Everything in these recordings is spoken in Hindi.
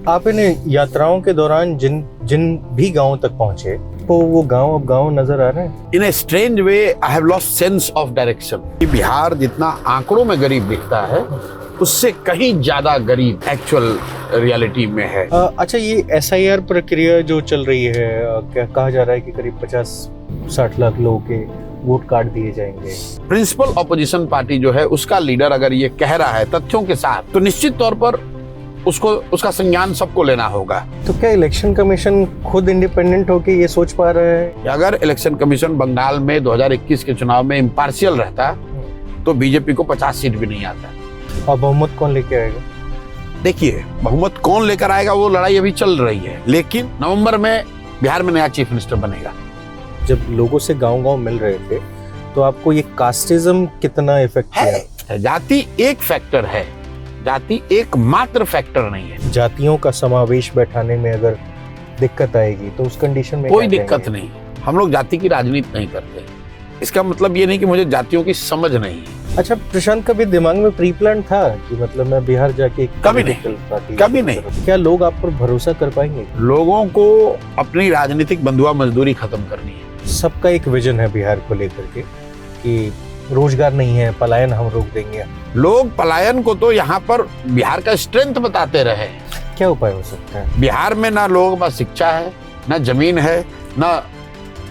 आप इन यात्राओं के दौरान जिन जिन भी गांवों तक पहुंचे तो वो गांव अब गांव नजर आ रहे हैं? In a strange way I have lost sense of direction. Bihar जितना आंकड़ों में गरीब दिखता है उससे कहीं ज्यादा गरीब एक्चुअल रियलिटी में है। अच्छा, ये SIR प्रक्रिया जो चल रही है, क्या कहा जा रहा है कि करीब 50-60 लाख लोगों के वोट कार्ड दिए जाएंगे। प्रिंसिपल ऑपोजिशन पार्टी जो है उसका लीडर अगर ये कह रहा है तथ्यों के साथ तो निश्चित तौर पर उसका संज्ञान सबको लेना होगा। तो क्या इलेक्शन कमीशन खुद इंडिपेंडेंट होके ये सोच पा रहा है? अगर इलेक्शन कमीशन बंगाल में 2021 के चुनाव में इम्पार्शियल रहता तो बीजेपी को 50 सीट भी नहीं आता। और बहुमत कौन लेके आएगा? देखिए, बहुमत कौन लेकर आएगा वो लड़ाई अभी चल रही है, लेकिन नवंबर में बिहार में नया चीफ मिनिस्टर बनेगा। जब लोगों से गांव-गांव मिल रहे थे तो आपको ये कास्टिज्म कितना इफेक्ट किया? जाति एक फैक्टर है, जाति एक मात्र फैक्टर नहीं है। जातियों का समावेश बैठाने में अगर दिक्कत आएगी तो उस कंडीशन में कोई दिक्कत नहीं। हम लोग जाति की राजनीति नहीं करते। इसका मतलब ये नहीं कि मुझे जातियों की समझ नहीं है। अच्छा प्रशांत, कभी दिमाग में प्री प्लान था कि मतलब मैं बिहार जाके कभी नहीं। क्या लोग आप पर भरोसा कर पाएंगे? लोगों को अपनी राजनीतिक बंधुआ मजदूरी खत्म करनी है। सबका एक विजन है बिहार को लेकर के कि रोजगार नहीं है, पलायन हम रोक देंगे। लोग पलायन को तो यहाँ पर बिहार का स्ट्रेंथ बताते रहे। क्या उपाय हो सकता है? बिहार में ना लोगों में शिक्षा है, ना जमीन है, ना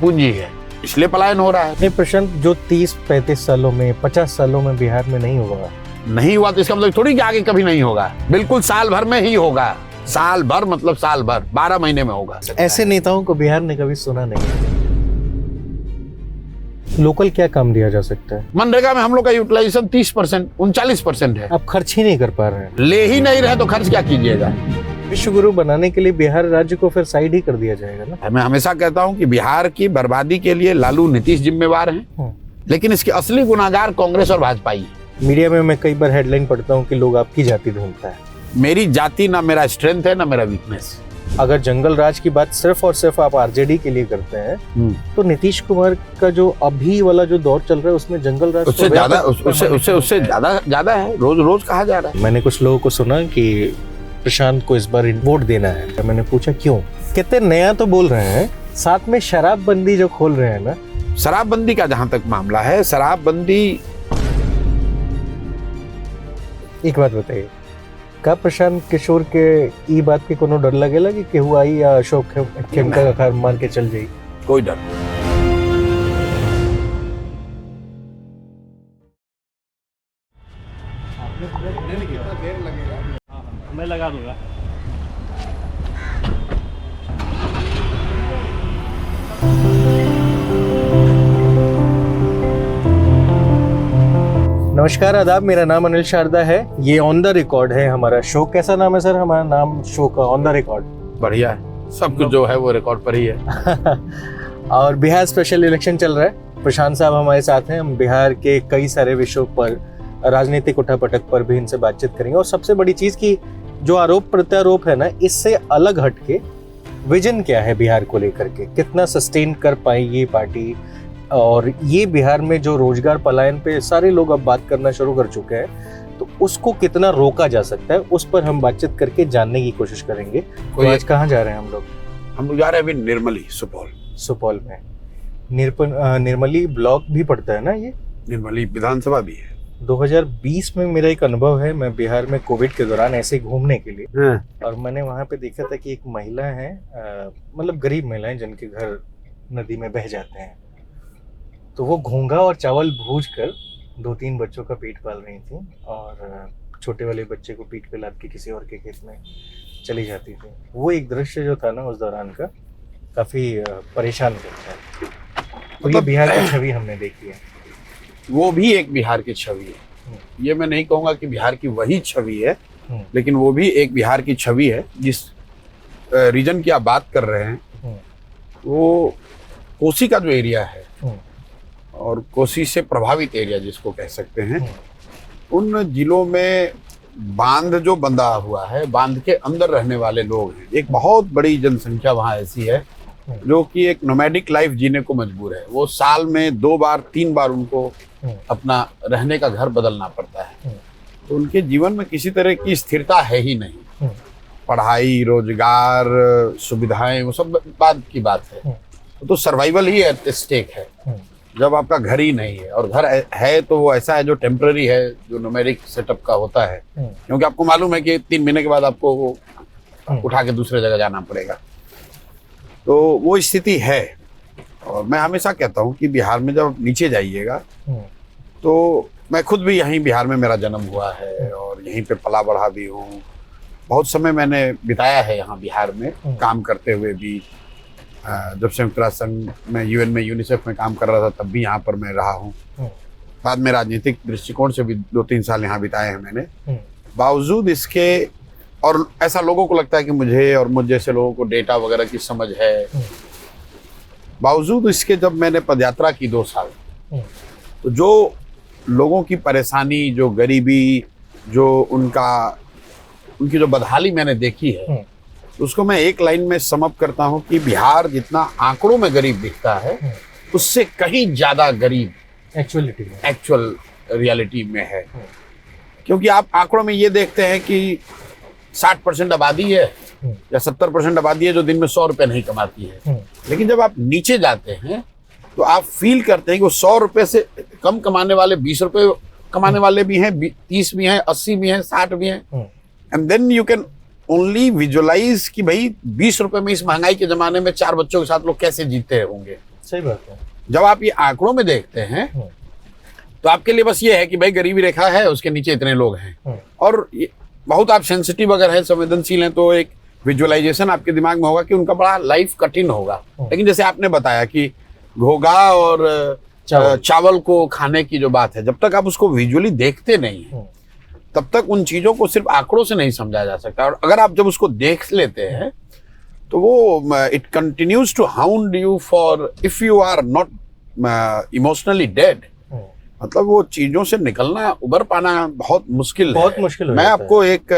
पूंजी है, इसलिए पलायन हो रहा है। नहीं प्रशांत, जो 30-35 सालों में 50 सालों में बिहार में नहीं हुआ तो इसका मतलब थोड़ी कि आगे कभी नहीं होगा। बिल्कुल साल भर में ही होगा। साल भर मतलब साल भर, 12 महीने में होगा। ऐसे नेताओं को बिहार ने कभी सुना नहीं। लोकल क्या काम दिया जा सकता है? मनरेगा में हम लोग का यूटिलाइजेशन 30%, 39% है। आप खर्च ही नहीं कर पा रहे हैं। ले ही नहीं रहे तो खर्च क्या कीजिएगा? विश्व गुरु बनाने के लिए बिहार राज्य को फिर साइड ही कर दिया जाएगा ना? मैं हमेशा कहता हूं कि बिहार की बर्बादी के लिए लालू नीतीश जिम्मेवार हैं, लेकिन इसके असली गुनाहगार कांग्रेस और भाजपा ही। मीडिया में मैं कई बार हेडलाइन पढ़ता हूं कि लोग आपकी जाति ढूंढता है। मेरी जाति ना मेरा स्ट्रेंथ है ना मेरा वीकनेस। अगर जंगल राज की बात सिर्फ और सिर्फ आप RJD के लिए करते हैं तो नीतीश कुमार का जो अभी वाला जो दौर चल रहा है उसमें जंगल राज उससे ज्यादा है। रोज कहा जा रहा है। मैंने कुछ लोगों को सुना कि प्रशांत को इस बार वोट देना है। मैंने पूछा क्यों? कितने नया तो बोल रहे हैं, साथ में शराबबंदी जो खोल रहे हैं ना। शराबबंदी का जहां तक मामला है, शराबबंदी, एक बात बताइए, का प्रशांत किशोर के ई बात के कोनो डर लगेला कि केहू आई या अशोक खेमका का खार मार के चल जाई? कोई डर नहीं। मैं लगा दूंगा। नमस्कार, आदाब। मेरा नाम अनिल शारदा है। ये ऑन द रिकॉर्ड है हमारा शो। कैसा नाम है सर हमारा नाम शो का? On the record. बढ़िया है, सब कुछ जो है वो रिकॉर्ड पर ही है। और बिहार स्पेशल इलेक्शन चल रहा है। प्रशांत साहब हमारे साथ हैं। हम बिहार के कई सारे विषयों पर, राजनीतिक उठापटक पर भी इनसे बातचीत करेंगे। और सबसे बड़ी चीज की जो आरोप प्रत्यारोप है ना, इससे अलग हटके विजन क्या है बिहार को लेकर के, कितना सस्टेन कर पाएगी ये पार्टी, और ये बिहार में जो रोजगार पलायन पे सारे लोग अब बात करना शुरू कर चुके हैं, तो उसको कितना रोका जा सकता है, उस पर हम बातचीत करके जानने की कोशिश करेंगे। तो आज कहाँ जा रहे हैं हम लोग? हम लोग जा रहे हैं अभी निर्मली, सुपौल में। निर्मली ब्लॉक भी पड़ता है ना ये? निर्मली विधानसभा भी है। 2020 में मेरा एक अनुभव है, मैं बिहार में कोविड के दौरान ऐसे घूमने के लिए, और मैंने वहाँ पे देखा था कि एक महिला है, मतलब गरीब महिलाएं जिनके घर नदी में बह जाते हैं, तो वो घोंघा और चावल भूज कर 2-3 बच्चों का पेट पाल रही थी, और छोटे वाले बच्चे को पीठ पे लाद के किसी और के खेत में चली जाती थी। वो एक दृश्य जो था ना उस दौरान का, काफी परेशान करता है। तो ये बिहार की छवि हमने देखी है। वो भी एक बिहार की छवि है। ये मैं नहीं कहूँगा कि बिहार की वही छवि है, लेकिन वो भी एक बिहार की छवि है। जिस रीजन की आप बात कर रहे हैं वो कोसी का जो एरिया है, और कोसी से प्रभावित एरिया जिसको कह सकते हैं, उन जिलों में बांध जो बंधा हुआ है, बांध के अंदर रहने वाले लोग हैं। एक बहुत बड़ी जनसंख्या वहाँ ऐसी है जो कि एक नोमैडिक लाइफ जीने को मजबूर है। वो साल में 2 बार 3 बार उनको अपना रहने का घर बदलना पड़ता है। तो उनके जीवन में किसी तरह की स्थिरता है ही नहीं। पढ़ाई, रोजगार, सुविधाएं, वो सब बाद की बात है। तो सर्वाइवल ही एट स्टेक है जब आपका घर ही नहीं है। और घर है तो वो ऐसा है जो टेम्पररी है, जो न्यूमेरिक सेटअप का होता है, क्योंकि आपको मालूम है कि 3 महीने के बाद आपको वो उठा के दूसरे जगह जाना पड़ेगा। तो वो स्थिति है। और मैं हमेशा कहता हूँ कि बिहार में जब नीचे जाइएगा, तो मैं खुद भी यहीं बिहार में मेरा जन्म हुआ है और यहीं पे पला बढ़ा भी हूँ। बहुत समय मैंने बिताया है यहाँ बिहार में काम करते हुए भी। जब संयुक्त राष्ट्र संघ में, यूएन में, यूनिसेफ में काम कर रहा था, तब भी यहाँ पर मैं रहा हूँ। बाद में राजनीतिक दृष्टिकोण से भी 2-3 साल यहाँ बिताए हैं मैंने। बावजूद इसके, और ऐसा लोगों को लगता है कि मुझे और मुझ जैसे लोगों को डेटा वगैरह की समझ है, बावजूद इसके जब मैंने पदयात्रा की 2 साल, तो जो लोगों की परेशानी, जो गरीबी, जो उनकी जो बदहाली मैंने देखी है, उसको मैं एक लाइन में सम अप करता हूं कि बिहार जितना आंकड़ों में गरीब दिखता है, उससे कहीं ज्यादा गरीब एक्चुअल रियलिटी में है। क्योंकि आप आंकड़ों में ये देखते हैं कि 60% आबादी है या 70% आबादी है जो दिन में 100 रुपए नहीं कमाती है। लेकिन जब आप नीचे जाते हैं तो आप फील करते हैं कि वो 100 रुपए से कम कमाने वाले 20 रुपए कमाने वाले भी हैं, 30 भी हैं, 80 भी हैं, 60 भी हैं। And then you can only visualize कि भाई 20 रुपए में इस महंगाई के जमाने में 4 बच्चों के साथ लोग कैसे जीते होंगे। सही बात है। जब आप ये आंकड़ों में देखते हैं तो आपके लिए बस ये है कि भाई गरीबी रेखा है, उसके नीचे इतने लोग हैं। और बहुत आप सेंसिटिव अगर है, संवेदनशील हैं, तो एक विजुअलाइजेशन आपके दिमाग में होगा कि उनका बड़ा लाइफ कठिन होगा। लेकिन जैसे आपने बताया कि घोगा और चावल को खाने की जो बात है, जब तक आप उसको विजुअली देखते नहीं हैं, तब तक उन चीजों को सिर्फ आंकड़ों से नहीं समझा जा सकता। और अगर आप जब उसको देख लेते हैं तो वो it continues to hound you for if you are not emotionally dead. मतलब वो चीजों से निकलना, उबर पाना बहुत मुश्किल है। मैं आपको एक,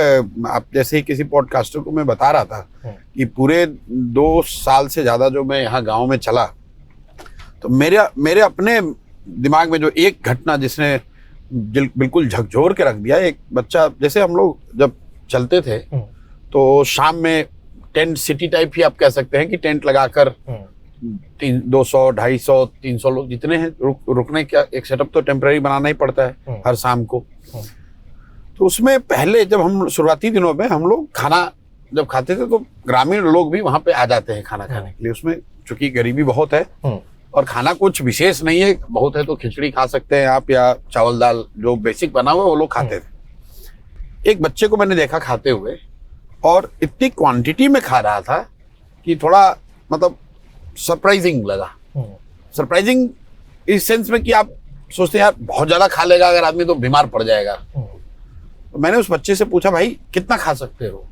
आप जैसे ही किसी पॉडकास्टर को मैं बता रहा था कि पूरे 2 साल से ज्यादा जो मैं यहाँ गांव में चला, तो मेरे अपने दिमाग में जो एक घटना जिसने बिल्कुल झकझोर के रख दिया। एक बच्चा, जैसे हम लोग जब चलते थे तो शाम में टेंट सिटी टाइप ही आप कह सकते हैं कि टेंट लगाकर 200, 250, 300 लोग जितने हैं रुकने का एक सेटअप तो टेम्पररी बनाना ही पड़ता है हर शाम को। तो उसमें पहले जब हम शुरुआती दिनों में हम लोग खाना जब खाते थे तो ग्रामीण लोग भी वहां पे आ जाते हैं खाना खाने के लिए। उसमें चूंकि गरीबी बहुत है और खाना कुछ विशेष नहीं है, बहुत है तो खिचड़ी खा सकते हैं आप, या चावल दाल जो बेसिक बना हुआ वो लोग खाते थे। एक बच्चे को मैंने देखा खाते हुए, और इतनी क्वांटिटी में खा रहा था कि थोड़ा मतलब सरप्राइजिंग लगा। सरप्राइजिंग इस सेंस में कि आप सोचते हैं यार बहुत ज्यादा खा लेगा अगर आदमी तो बीमार पड़ जाएगा। तो मैंने उस बच्चे से पूछा, भाई कितना खा सकते हो?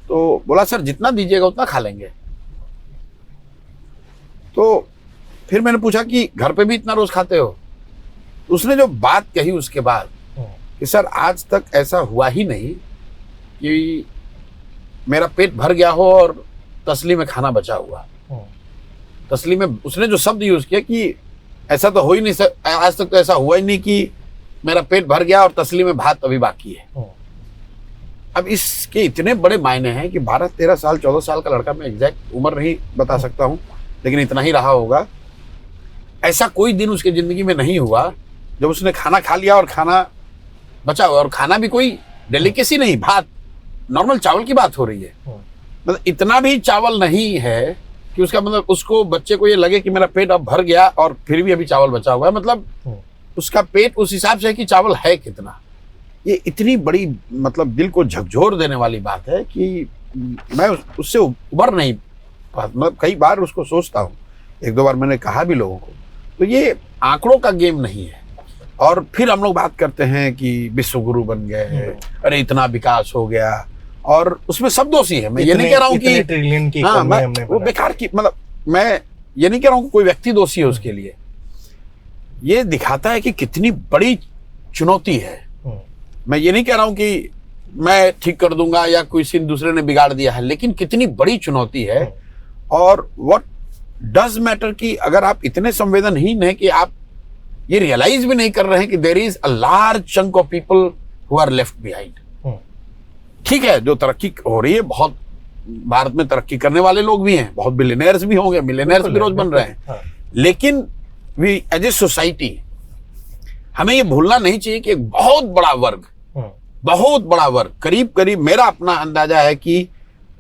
तो बोला, सर जितना दीजिएगा उतना खा लेंगे। तो फिर मैंने पूछा कि घर पे भी इतना रोज खाते हो? उसने जो बात कही उसके बाद कि सर आज तक ऐसा हुआ ही नहीं कि मेरा पेट भर गया हो और तसली में खाना बचा हुआ। तसली में उसने जो शब्द यूज किया कि ऐसा तो हो ही नहीं, आज तक तो ऐसा हुआ ही नहीं कि मेरा पेट भर गया और तसली में भात अभी बाकी है। अब इसके इतने बड़े मायने हैं कि 12, 13 साल, 14 साल का लड़का, मैं एग्जैक्ट उम्र नहीं बता सकता हूँ लेकिन इतना ही रहा होगा। ऐसा कोई दिन उसकी जिंदगी में नहीं हुआ जब उसने खाना खा लिया और खाना बचा हुआ, और खाना भी कोई डेलिकेसी नहीं, भात नॉर्मल चावल की बात हो रही है। मतलब इतना भी चावल नहीं है कि उसका मतलब उसको, बच्चे को ये लगे कि मेरा पेट अब भर गया और फिर भी अभी चावल बचा हुआ है। मतलब उसका पेट उस हिसाब से है कि चावल है कितना। ये इतनी बड़ी मतलब दिल को झकझोर देने वाली बात है कि मैं उससे उबर नहीं, मतलब कई बार उसको सोचता हूँ, 1-2 बार मैंने कहा भी लोगों को। तो ये आंकड़ों का गेम नहीं है। और फिर हम लोग बात करते हैं कि विश्व गुरु बन गए, अरे इतना विकास हो गया, और उसमें सब दोषी है। मैं ये नहीं कह रहा हूँ कि ट्रिलियन की वो बेकार की, मतलब मैं ये नहीं कह रहा हूँ कि कोई व्यक्ति दोषी है उसके लिए। ये दिखाता है कि कितनी बड़ी चुनौती है। मैं ये नहीं कह रहा हूँ कि मैं ठीक कर दूंगा या किसी दूसरे ने बिगाड़ दिया है, लेकिन कितनी बड़ी चुनौती है। और व्हाट डज मैटर कि अगर आप इतने संवेदनहीन हैं कि आप ये रियलाइज भी नहीं कर रहे हैं कि there is a large chunk of people who are left behind. ठीक है, जो तरक्की हो रही है, बहुत भारत में तरक्की करने वाले लोग भी हैं, बहुत बिलियनर्स भी होंगे, मिलियनर्स भी रोज बन रहे हैं। हाँ। लेकिन वी एज ए सोसाइटी हमें ये भूलना नहीं चाहिए कि एक बहुत बड़ा वर्ग, करीब करीब मेरा अपना अंदाजा है कि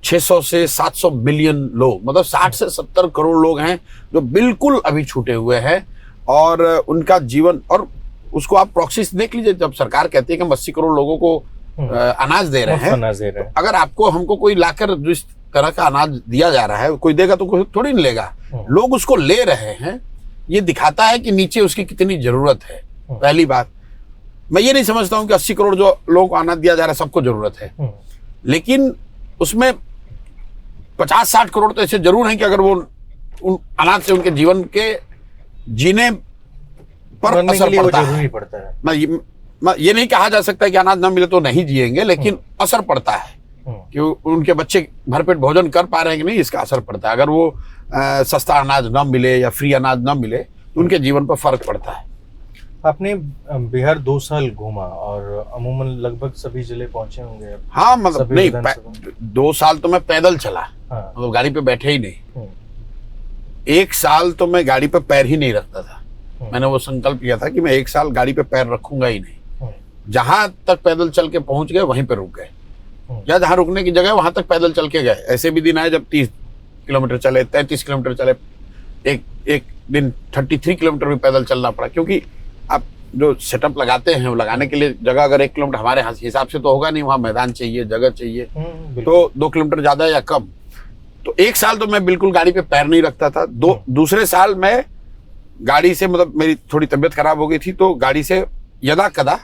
600 से 700 मिलियन लोग, मतलब 60 से 70 करोड़ लोग हैं जो बिल्कुल अभी छूटे हुए हैं। और उनका जीवन, और उसको आप प्रॉक्सी से देख लीजिए, जब सरकार कहती है कि हम 80 करोड़ लोगों को अनाज दे रहे हैं, तो अगर हमको कोई लाकर जिस तरह का अनाज दिया जा रहा है, कोई देगा तो कोई थोड़ी नहीं लेगा, लोग उसको ले रहे हैं, ये दिखाता है कि नीचे उसकी कितनी जरूरत है। पहली बात, मैं ये नहीं समझता हूं कि 80 करोड़ जो लोगों को अनाज दिया जा रहा है सबको जरूरत है, लेकिन उसमें 50-60 करोड़ तो ऐसे जरूर हैं कि अगर वो उन अनाज से उनके जीवन के जीने पर असर पड़ता है। मैं ये नहीं कहा जा सकता कि अनाज ना मिले तो नहीं जिएंगे, लेकिन असर पड़ता है कि उनके बच्चे भरपेट भोजन कर पा रहे हैं कि नहीं, इसका असर पड़ता है। अगर वो सस्ता अनाज ना मिले या फ्री अनाज ना मिले तो उनके जीवन पर फर्क पड़ता है। आपने बिहार 2 साल घूमा और अमूमन लगभग सभी जिले पहुंचे होंगे। हाँ, मतलब नहीं, 2 साल तो मैं पैदल चला, हाँ। मतलब गाड़ी पे बैठे ही नहीं। 1 साल तो मैं गाड़ी पे पैर ही नहीं रखता था। मैंने वो संकल्प किया था कि मैं 1 साल गाड़ी पे पैर रखूंगा ही नहीं। जहां तक पैदल चल के पहुंच गए वहीं पे रुक गए, या जहां रुकने की जगह वहां तक पैदल चल के गए। ऐसे भी दिन आए जब 30 किलोमीटर चले, 33 किलोमीटर चले, एक दिन 33 किलोमीटर भी पैदल चलना पड़ा, क्योंकि आप जो सेटअप लगाते हैं वो लगाने के लिए जगह अगर 1 किलोमीटर हमारे हिसाब से तो होगा नहीं, वहाँ मैदान चाहिए, जगह चाहिए, तो 2 किलोमीटर ज्यादा या कम। तो 1 साल तो मैं बिल्कुल गाड़ी पे पैर नहीं रखता था। दूसरे साल मैं गाड़ी से, मतलब मेरी थोड़ी तबीयत खराब हो गई थी तो गाड़ी से यदा कदा,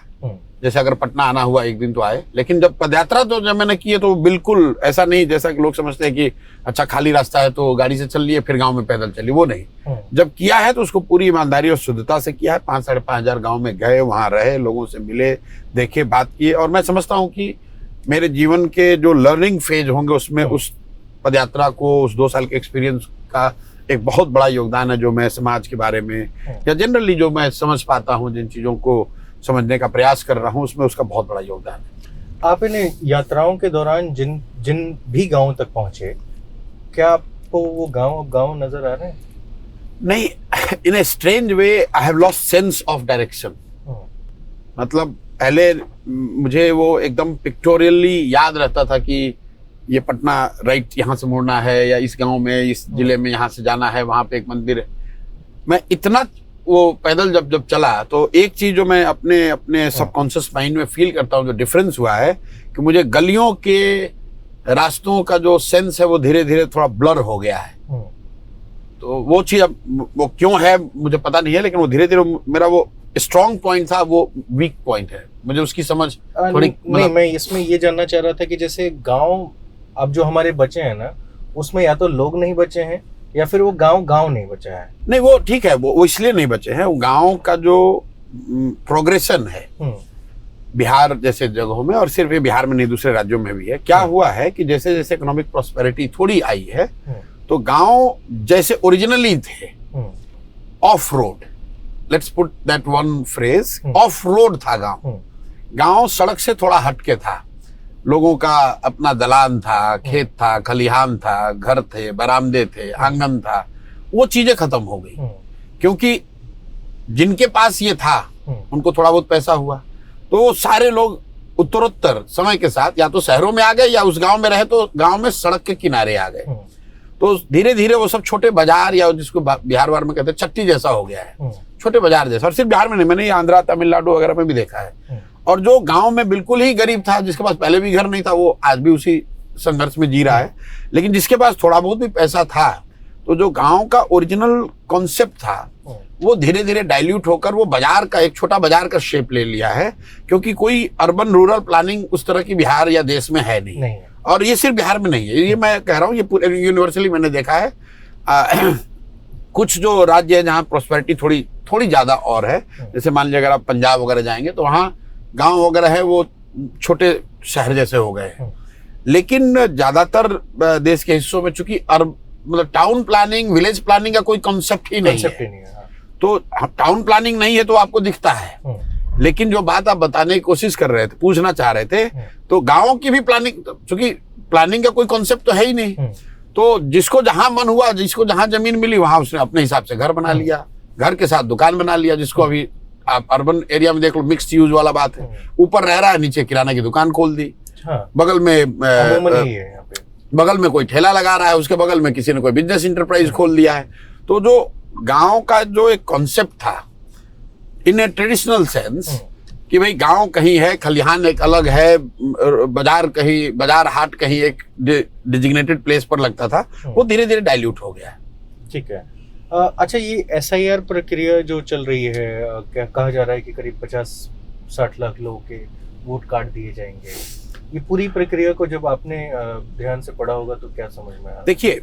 जैसे अगर पटना आना हुआ एक दिन तो आए, लेकिन जब पदयात्रा तो जब मैंने की है तो बिल्कुल ऐसा नहीं जैसा कि लोग समझते हैं कि अच्छा खाली रास्ता है तो गाड़ी से चल लिए फिर गांव में पैदल चली, वो नहीं। जब किया है तो उसको पूरी ईमानदारी और शुद्धता से किया है। 5-5.5 हजार गाँव में गए, वहां रहे, लोगों से मिले, देखे, बात किए। और मैं समझता हूँ कि मेरे जीवन के जो लर्निंग फेज होंगे उसमें उस पदयात्रा को, उस 2 साल के एक्सपीरियंस का एक बहुत बड़ा योगदान है, जो मैं समाज के बारे में या जनरली जो मैं समझ पाता हूँ, जिन चीजों को समझने का प्रयास कर रहा हूँ, उसमें उसका बहुत बड़ा योगदान है। आप इन यात्राओं के दौरान जिन भी गांवों तक पहुंचे, क्या आपको वो गांव नजर आ रहे हैं? नहीं, in a strange way I have lost sense of direction. मतलब पहले मुझे वो एकदम पिक्टोरियली याद रहता था कि ये पटना राइट यहाँ से मुड़ना है, या इस गांव में, इस जिले में यहाँ से जाना है, वहां पे एक मंदिर है। मैं इतना वो पैदल जब चला तो एक चीज जो मैं अपने सबकॉन्शियस माइंड में फील करता हूँ, जो डिफरेंस हुआ है कि मुझे गलियों के रास्तों का जो सेंस है वो धीरे धीरे थोड़ा ब्लर हो गया है। तो वो चीज अब वो क्यों है मुझे पता नहीं है, लेकिन वो धीरे धीरे मेरा वो स्ट्रॉन्ग पॉइंट था वो वीक पॉइंट है, मुझे उसकी समझ थोड़ी। नहीं, मैं इसमें ये जानना चाह रहा था कि जैसे गांव अब जो हमारे बचे हैं ना, उसमें या तो लोग नहीं बचे हैं या फिर वो गांव नहीं बचा है। नहीं, वो ठीक है, वो इसलिए नहीं बचे हैं। वो गांव का जो प्रोग्रेशन है बिहार जैसे जगहों में, और सिर्फ ये बिहार में नहीं दूसरे राज्यों में भी है, क्या हुआ है कि जैसे जैसे इकोनॉमिक प्रॉस्पेरिटी थोड़ी आई है तो गांव जैसे ओरिजिनली थे of road, let's put that one phrase, of road था गांव सड़क से थोड़ा हटके था। लोगों का अपना दलान था, खेत था, खलिहान था, घर थे, बरामदे थे, आंगन था। वो चीजें खत्म हो गई क्योंकि जिनके पास ये था उनको थोड़ा बहुत पैसा हुआ, तो सारे लोग उत्तरोत्तर समय के साथ या तो शहरों में आ गए या उस गांव में रहे तो गांव में सड़क के किनारे आ गए। तो धीरे धीरे वो सब छोटे बाजार, या जिसको बिहार वार में कहते हैं चट्टी जैसा हो गया है, छोटे बाजार जैसा। और सिर्फ बिहार में नहीं, मैंने आंध्रा, तमिलनाडु वगैरह में भी देखा है। और जो गांव में बिल्कुल ही गरीब था, जिसके पास पहले भी घर नहीं था, वो आज भी उसी संघर्ष में जी रहा है। लेकिन जिसके पास थोड़ा बहुत भी पैसा था, तो जो गांव का ओरिजिनल कॉन्सेप्ट था वो धीरे धीरे डाइल्यूट होकर वो बाजार का, एक छोटा बाजार का शेप ले लिया है, क्योंकि कोई अर्बन रूरल प्लानिंग उस तरह की बिहार या देश में है नहीं। और ये सिर्फ बिहार में नहीं है, ये मैं कह रहा हूँ, ये पूरे यूनिवर्सली मैंने देखा है। कुछ जो राज्य है जहाँ प्रोस्पेरिटी थोड़ी ज्यादा और है, जैसे मान लीजिए अगर आप पंजाब वगैरह जाएंगे तो वहाँ गांव वगैरह है वो छोटे शहर जैसे हो गए हैं। लेकिन ज्यादातर देश के हिस्सों में चूंकि मतलब टाउन प्लानिंग, विलेज प्लानिंग का कोई कॉन्सेप्ट ही नहीं है। तो टाउन प्लानिंग नहीं है तो आपको दिखता है, लेकिन जो बात आप बताने की कोशिश कर रहे थे, पूछना चाह रहे थे, तो गाँव की भी प्लानिंग, क्योंकि प्लानिंग का कोई कॉन्सेप्ट तो है ही नहीं, तो जिसको जहां मन हुआ, जिसको जहां जमीन मिली, वहां उसने अपने हिसाब से घर बना लिया, घर के साथ दुकान बना लिया। जिसको अभी आप अर्बन एरिया में देख लो, मिक्स्ड यूज वाला बात है, ऊपर रह रहा है, नीचे किराना की दुकान खोल दी, बगल में बगल में कोई ठेला लगा रहा है, उसके बगल में किसी ने कोई बिजनेस इंटरप्राइज खोल दिया है। तो जो गांव का जो एक कॉन्सेप्ट था इन ए ट्रेडिशनल सेंस कि भाई गांव कहीं है, खलिहान एक अलग है, बाजार कहीं, बाजार हाट कहीं एक डिजिग्नेटेड प्लेस पर लगता था, वो धीरे धीरे डाइल्यूट हो गया है। ठीक है। अच्छा, ये SIR प्रक्रिया जो चल रही है, क्या कहा जा रहा है कि करीब 50-60 लाख लोगों के वोट काट दिए जाएंगे। ये पूरी प्रक्रिया को जब आपने ध्यान से पढ़ा होगा तो क्या समझ में आया? देखिए,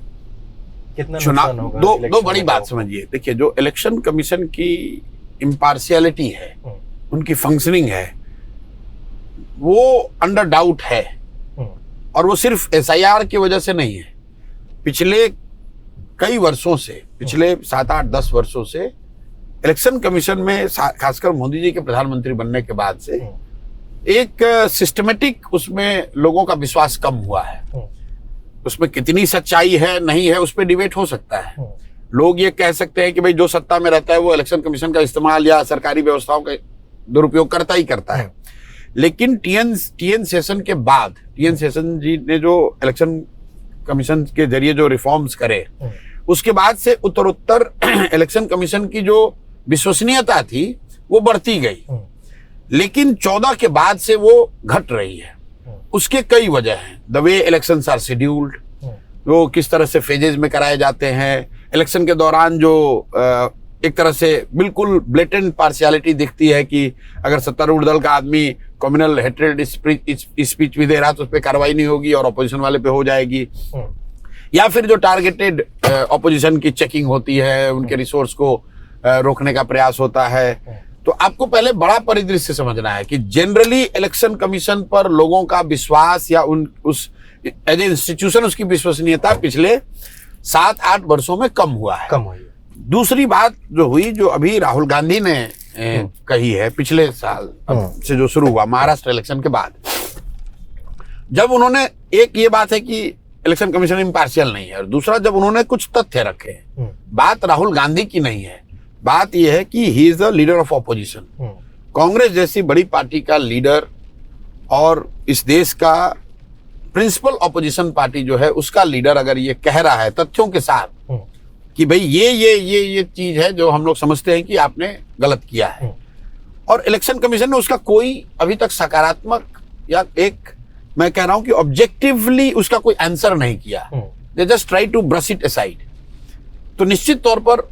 कितना चुनाव, दो बड़ी बात समझिए। देखिए, जो इलेक्शन कमीशन की इम्पार्शियलिटी है, उनकी फंक्शनिंग है, वो अंडर डाउट है, और वो सिर्फ SIR की वजह से नहीं है। पिछले कई वर्षों से, पिछले 7-8-10 वर्षों से इलेक्शन कमीशन में, खासकर मोदी जी के प्रधानमंत्री बनने के बाद से, एक सिस्टमेटिक उसमें लोगों का विश्वास कम हुआ है। उसमें कितनी सच्चाई है, नहीं है, उस पर डिबेट हो सकता है। लोग ये कह सकते हैं कि भाई जो सत्ता में रहता है वो इलेक्शन कमीशन का इस्तेमाल या सरकारी व्यवस्थाओं का दुरुपयोग करता ही करता है। लेकिन टीएन सेशन के बाद, टीएन सेशन जी ने जो इलेक्शन कमीशन के जरिए जो रिफॉर्म्स करे, उसके बाद से उत्तरोत्तर इलेक्शन कमीशन की जो विश्वसनीयता थी वो बढ़ती गई, लेकिन 14 के बाद से वो घट रही है। उसके कई वजह हैं। The way elections are scheduled, वो किस तरह से फेजेज में कराए जाते हैं, इलेक्शन के दौरान जो एक तरह से बिल्कुल ब्लेटेंट पार्शियलिटी दिखती है कि अगर सत्तारूढ़ दल का आदमी कम्युनल हेट्रेड स्पीच भी दे रहा तो उस पर कार्रवाई नहीं होगी और ऑपोजिशन वाले पे हो जाएगी, या फिर जो टारगेटेड ऑपोजिशन की चेकिंग होती है, उनके रिसोर्स को रोकने का प्रयास होता है। तो आपको पहले बड़ा परिदृश्य समझना है कि जनरली इलेक्शन कमीशन पर लोगों का विश्वास या उस एज ए इंस्टीट्यूशन उसकी विश्वसनीयता पिछले 7-8 वर्षों में कम हुआ है। दूसरी बात जो हुई, जो अभी राहुल गांधी ने कही है पिछले साल से जो शुरू हुआ महाराष्ट्र इलेक्शन के बाद, जब उन्होंने, एक ये बात है कि इलेक्शन कमीशन इम्पार्शियल नहीं है, और दूसरा जब उन्होंने कुछ तथ्य रखे, बात राहुल गांधी की नहीं है, बात यह है कि he is the leader of opposition. Congress जैसी बड़ी पार्टी का लीडर और इस देश का प्रिंसिपल ऑपोजिशन पार्टी जो है उसका लीडर अगर ये कह रहा है तथ्यों के साथ कि भाई ये चीज है जो हम लोग समझते हैं कि आपने गलत किया है, और इलेक्शन कमीशन ने उसका कोई अभी तक सकारात्मक या एक, मैं कह रहा हूं कि ऑब्जेक्टिवली उसका कोई आंसर नहीं किया, they just try to brush it aside, तो निश्चित तौर पर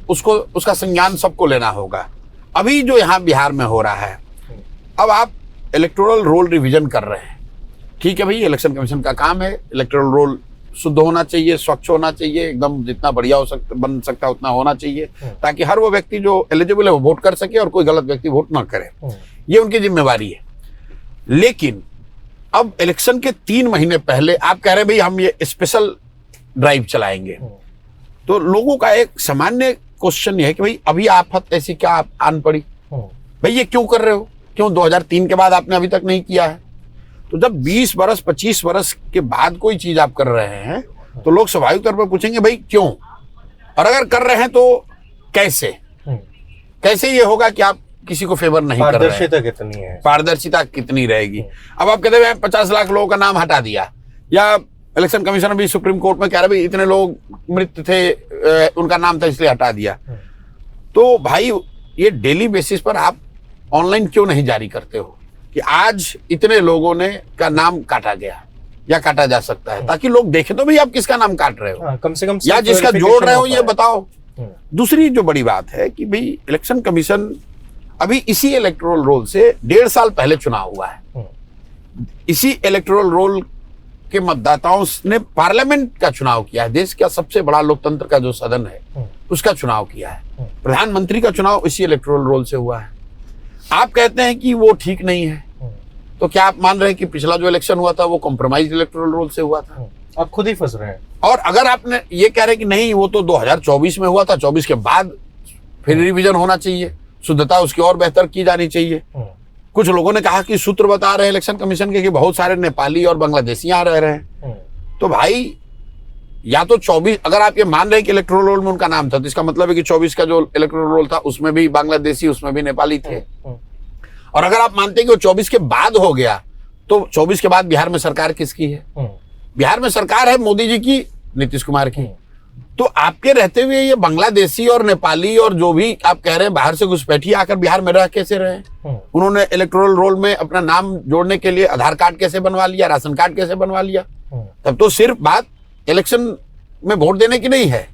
उसको, उसका संज्ञान सबको लेना होगा। अभी जो यहाँ बिहार में हो रहा है, अब आप इलेक्टोरल रोल रिवीजन कर रहे हैं, ठीक है भाई, इलेक्शन कमीशन का काम है, इलेक्टोरल रोल शुद्ध होना चाहिए, स्वच्छ होना चाहिए, एकदम जितना बढ़िया हो सकता, बन सकता उतना होना चाहिए, ताकि हर वो व्यक्ति जो एलिजिबल है वो वोट कर सके और कोई गलत व्यक्ति वोट ना करे, ये उनकी जिम्मेवारी है। लेकिन अब इलेक्शन के 3 महीने पहले आप कह रहे हैं भाई हम ये स्पेशल ड्राइव चलाएंगे, तो लोगों का एक सामान्य क्वेश्चन ये है कि भाई अभी आफत ऐसी क्या आन पड़ी, भाई ये क्यों कर रहे हो, क्यों 2003 के बाद आपने अभी तक नहीं किया है? तो जब 20 वर्ष 25 वर्ष के बाद कोई चीज आप कर रहे हैं तो लोग स्वाभाविक तौर पर पूछेंगे भाई क्यों, और अगर कर रहे हैं तो कैसे, कैसे ये होगा कि आप किसी को फेवर नहीं कर रहे हैं? पारदर्शिता कितनी है, पारदर्शिता कितनी रहेगी? अब आप कहते हैं 50 लाख लोगों का नाम हटा दिया, या इलेक्शन कमीशन अभी सुप्रीम कोर्ट में कह रहा है इतने लोग मृत थे, उनका नाम था इसलिए हटा दिया। तो भाई ये डेली बेसिस पर आप ऑनलाइन क्यों नहीं जारी करते हो कि आज इतने लोगों ने का नाम काटा गया या काटा जा सकता है, ताकि लोग देखें तो भाई आप किसका नाम काट रहे हो, कम से कम, या जिसका जोड़ रहे हो ये बताओ। दूसरी जो बड़ी बात है कि भाई इलेक्शन कमीशन अभी इसी इलेक्टोरल रोल से 1.5 साल पहले चुनाव हुआ है, इसी इलेक्टोरल रोल के मतदाताओं ने पार्लियामेंट का चुनाव किया है, देश का सबसे बड़ा लोकतंत्र का जो सदन है उसका चुनाव किया है, प्रधानमंत्री का चुनाव इसी इलेक्टोरल रोल से हुआ है। आप कहते हैं कि वो ठीक नहीं है, तो क्या आप मान रहे हैं कि पिछला जो इलेक्शन हुआ था वो कॉम्प्रोमाइज इलेक्टोरल रोल से हुआ था? आप खुद ही फंस रहे हैं। और अगर आपने ये कह रहे हैं कि नहीं वो तो 2024 में हुआ था, 24 के बाद फिर रिवीजन होना चाहिए, शुद्धता उसकी और बेहतर की जानी चाहिए। कुछ लोगों ने कहा कि सूत्र बता रहे हैं इलेक्शन कमीशन के कि बहुत सारे नेपाली और बांग्लादेशी यहाँ रह रहे हैं। तो भाई या तो 24, अगर आप ये मान रहे हैं कि इलेक्टोरल रोल में उनका नाम था, तो इसका मतलब है कि 24 का जो इलेक्टोरल रोल था उसमें भी बांग्लादेशी, उसमें भी नेपाली थे। और अगर आप मानते हैं कि वो 24 के बाद हो गया, तो 24 के बाद बिहार में सरकार किसकी है? बिहार में सरकार है मोदी जी की, नीतीश कुमार की। तो आपके रहते हुए ये बांग्लादेशी और नेपाली और जो भी आप कह रहे हैं बाहर से घुसपैठिए आकर बिहार में रह कैसे रहे? उन्होंने इलेक्टोरल रोल में अपना नाम जोड़ने के लिए आधार कार्ड कैसे बनवा लिया, राशन कार्ड कैसे बनवा लिया? तब तो सिर्फ बात इलेक्शन में वोट देने की नहीं है।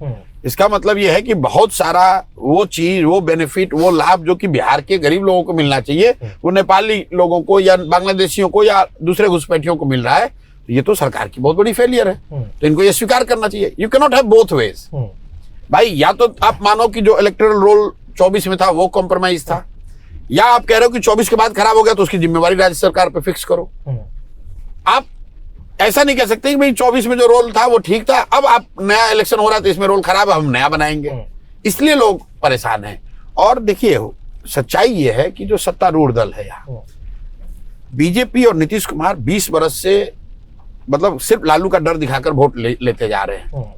इसका मतलब यह है कि बहुत सारा वो चीज, वो बेनिफिट, वो लाभ जो कि बिहार के गरीब लोगों को मिलना चाहिए, वो नेपाली लोगों को या बांग्लादेशियों को या दूसरे घुसपैठियों को मिल रहा है। ये तो सरकार की बहुत बड़ी फेलियर है। तो इनको ये स्वीकार करना चाहिए। You can not have both ways भाई। या तो आप मानो कि जो इलेक्टोरल रोल 24 में था वो कॉम्प्रोमाइज था, या आप कह रहे हो कि 24 के बाद खराब हो गया तो उसकी जिम्मेवारी राज्य सरकार पे फिक्स करो। आप ऐसा नहीं कह सकते कि भाई 24 में जो रोल था वो ठीक था, अब आप नया इलेक्शन हो रहा है तो इसमें रोल खराब है, हम नया बनाएंगे। इसलिए लोग परेशान हैं। और देखिए सच्चाई ये है कि जो सत्तारूढ़ दल है यहाँ, बीजेपी और नीतीश कुमार 20 बरस से मतलब सिर्फ लालू का डर दिखाकर वोट लेते जा रहे हैं।